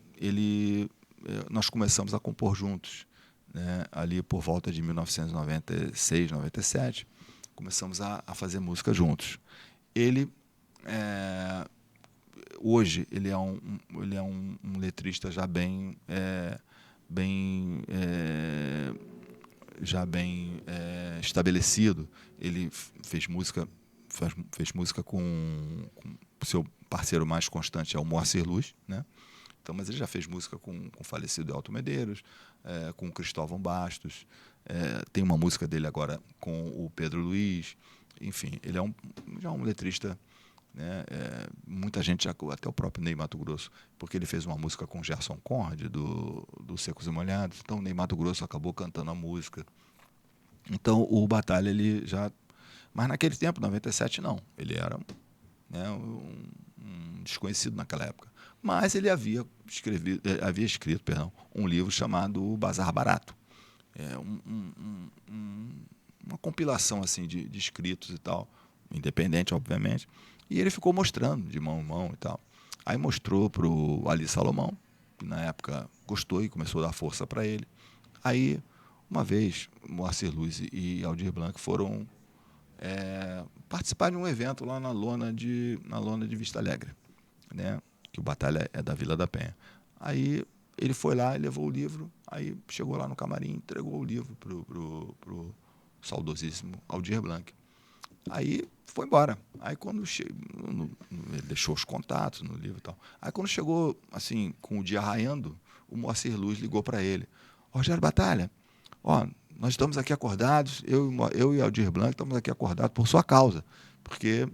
nós começamos a compor juntos, né? Ali por volta de 1996, 97, começamos a fazer música juntos. Ele, hoje, ele é um letrista já bem estabelecido. Ele fez música com o seu parceiro mais constante, é o Moacir Luz, né? Então, mas ele já fez música com o falecido Elton Medeiros, com o Cristóvão Bastos, tem uma música dele agora com o Pedro Luiz. Enfim, ele já é um letrista, né? Muita gente, até o próprio Ney Matogrosso, porque ele fez uma música com Gerson Conrad, do Secos e Molhados. Então, o Ney Matogrosso acabou cantando a música. Então, o Batalha, ele já... Mas naquele tempo, 97, não. Ele era, né, um desconhecido naquela época. Mas ele havia escrito um livro chamado Bazar Barato. Uma compilação assim, de escritos e tal, independente, obviamente. E ele ficou mostrando de mão em mão e tal. Aí mostrou para o Ali Salomão, que na época gostou e começou a dar força para ele. Aí, uma vez, Moacir Luz e Aldir Blanc foram participar de um evento lá na lona de Vista Alegre, né? Que o Batalha é da Vila da Penha. Aí ele foi lá e levou o livro, aí chegou lá no camarim, entregou o livro pro saudosíssimo Aldir Blanc. Aí foi embora. Aí quando ele deixou os contatos no livro e tal. Aí quando chegou, assim, com o dia raiando, o Moacir Luz ligou para ele. Rogério Batalha, nós estamos aqui acordados, eu e Aldir Blanc estamos aqui acordados por sua causa, porque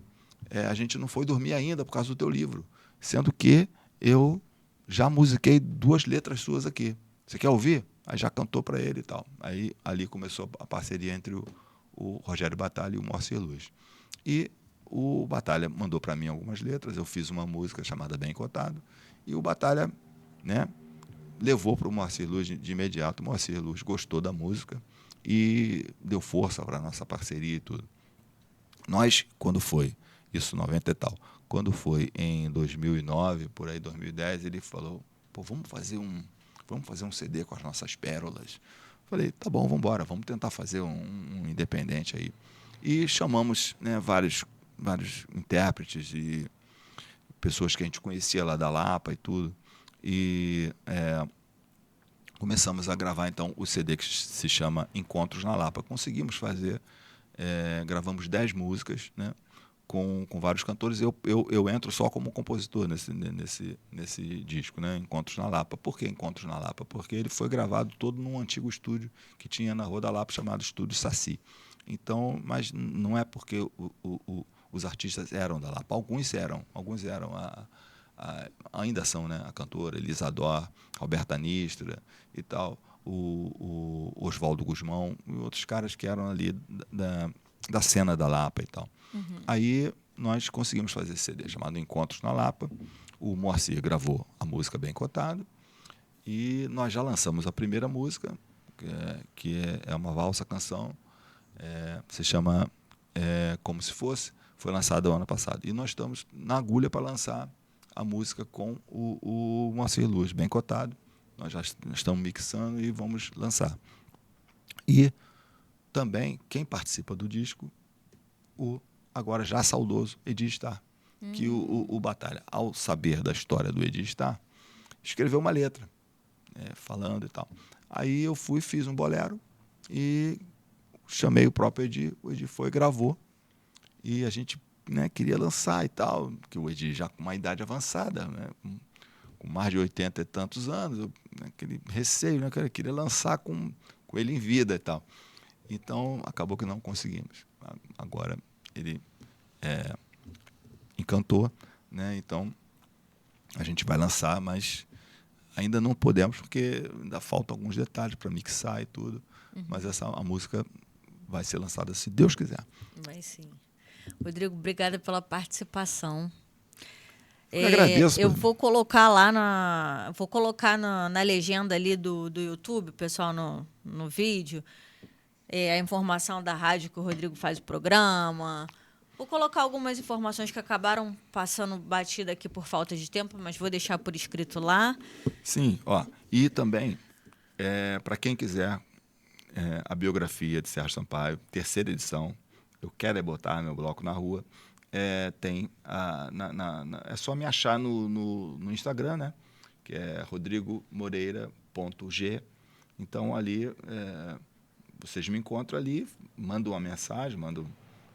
a gente não foi dormir ainda por causa do teu livro, sendo que eu já musiquei 2 letras suas aqui. Você quer ouvir? Aí já cantou para ele e tal. Aí ali começou a parceria entre o Rogério Batalha e o Moacir Luz. E o Batalha mandou para mim algumas letras, eu fiz uma música chamada Bem Cotado, e o Batalha, né, levou para o Moacir Luz de imediato. O Moacir Luz gostou da música e deu força para a nossa parceria e tudo. Nós, quando foi, isso 90 e tal, quando foi em 2009, por aí 2010, ele falou, vamos fazer um CD com as nossas pérolas. Falei, tá bom, vamos embora, vamos tentar fazer um independente aí. E chamamos, né, vários intérpretes e pessoas que a gente conhecia lá da Lapa e tudo. E começamos a gravar, então, o CD que se chama Encontros na Lapa. Conseguimos fazer, gravamos 10 músicas, né, com vários cantores. Eu entro só como compositor nesse disco, né, Encontros na Lapa. Por que Encontros na Lapa? Porque ele foi gravado todo num antigo estúdio que tinha na Rua da Lapa, chamado Estúdio Saci. Então, mas não é porque os artistas eram da Lapa. Alguns eram ainda são, né, a cantora Elisador, Roberta Nistra e tal, o Oswaldo Guzmão e outros caras que eram ali da cena da Lapa e tal. Aí nós conseguimos fazer esse CD chamado Encontros na Lapa. O Moacir gravou a música Bem Cotado e nós já lançamos a primeira música, que é uma valsa canção, se chama Como Se Fosse, foi lançada o ano passado. E nós estamos na agulha para lançar a música com o Moacir Luz, Bem Cotado. Nós já estamos mixando e vamos lançar. E também, quem participa do disco, o agora já saudoso Edi Star, que o Batalha, ao saber da história do Edi Star, escreveu uma letra, falando e tal. Aí eu fiz um bolero e chamei o próprio Edi, o Edi foi e gravou. E a gente né, queria lançar e tal, que o Edir já com uma idade avançada, né, com mais de 80 e tantos anos, né, aquele receio, né, que eu queria lançar com ele em vida e tal. Então, acabou que não conseguimos. Agora, ele encantou, né, então a gente vai lançar, mas ainda não podemos, porque ainda faltam alguns detalhes para mixar e tudo, mas a música vai ser lançada se Deus quiser. Vai sim. Rodrigo, obrigada pela participação. Eu agradeço. Eu vou colocar lá na legenda ali do YouTube, pessoal, no vídeo, a informação da rádio que o Rodrigo faz o programa. Vou colocar algumas informações que acabaram passando batida aqui por falta de tempo, mas vou deixar por escrito lá. Sim, ó. E também, para quem quiser a biografia de Sérgio Sampaio, 3ª edição, eu quero botar meu bloco na rua. Tem é só me achar no Instagram, né? Que é rodrigomoreira.g. Então ali vocês me encontram ali, mandam uma mensagem, mandam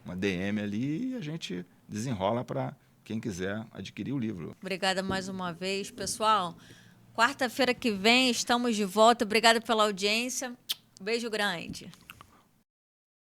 uma DM ali e a gente desenrola para quem quiser adquirir o livro. Obrigada mais uma vez, pessoal. Quarta-feira que vem estamos de volta. Obrigada pela audiência. Beijo grande.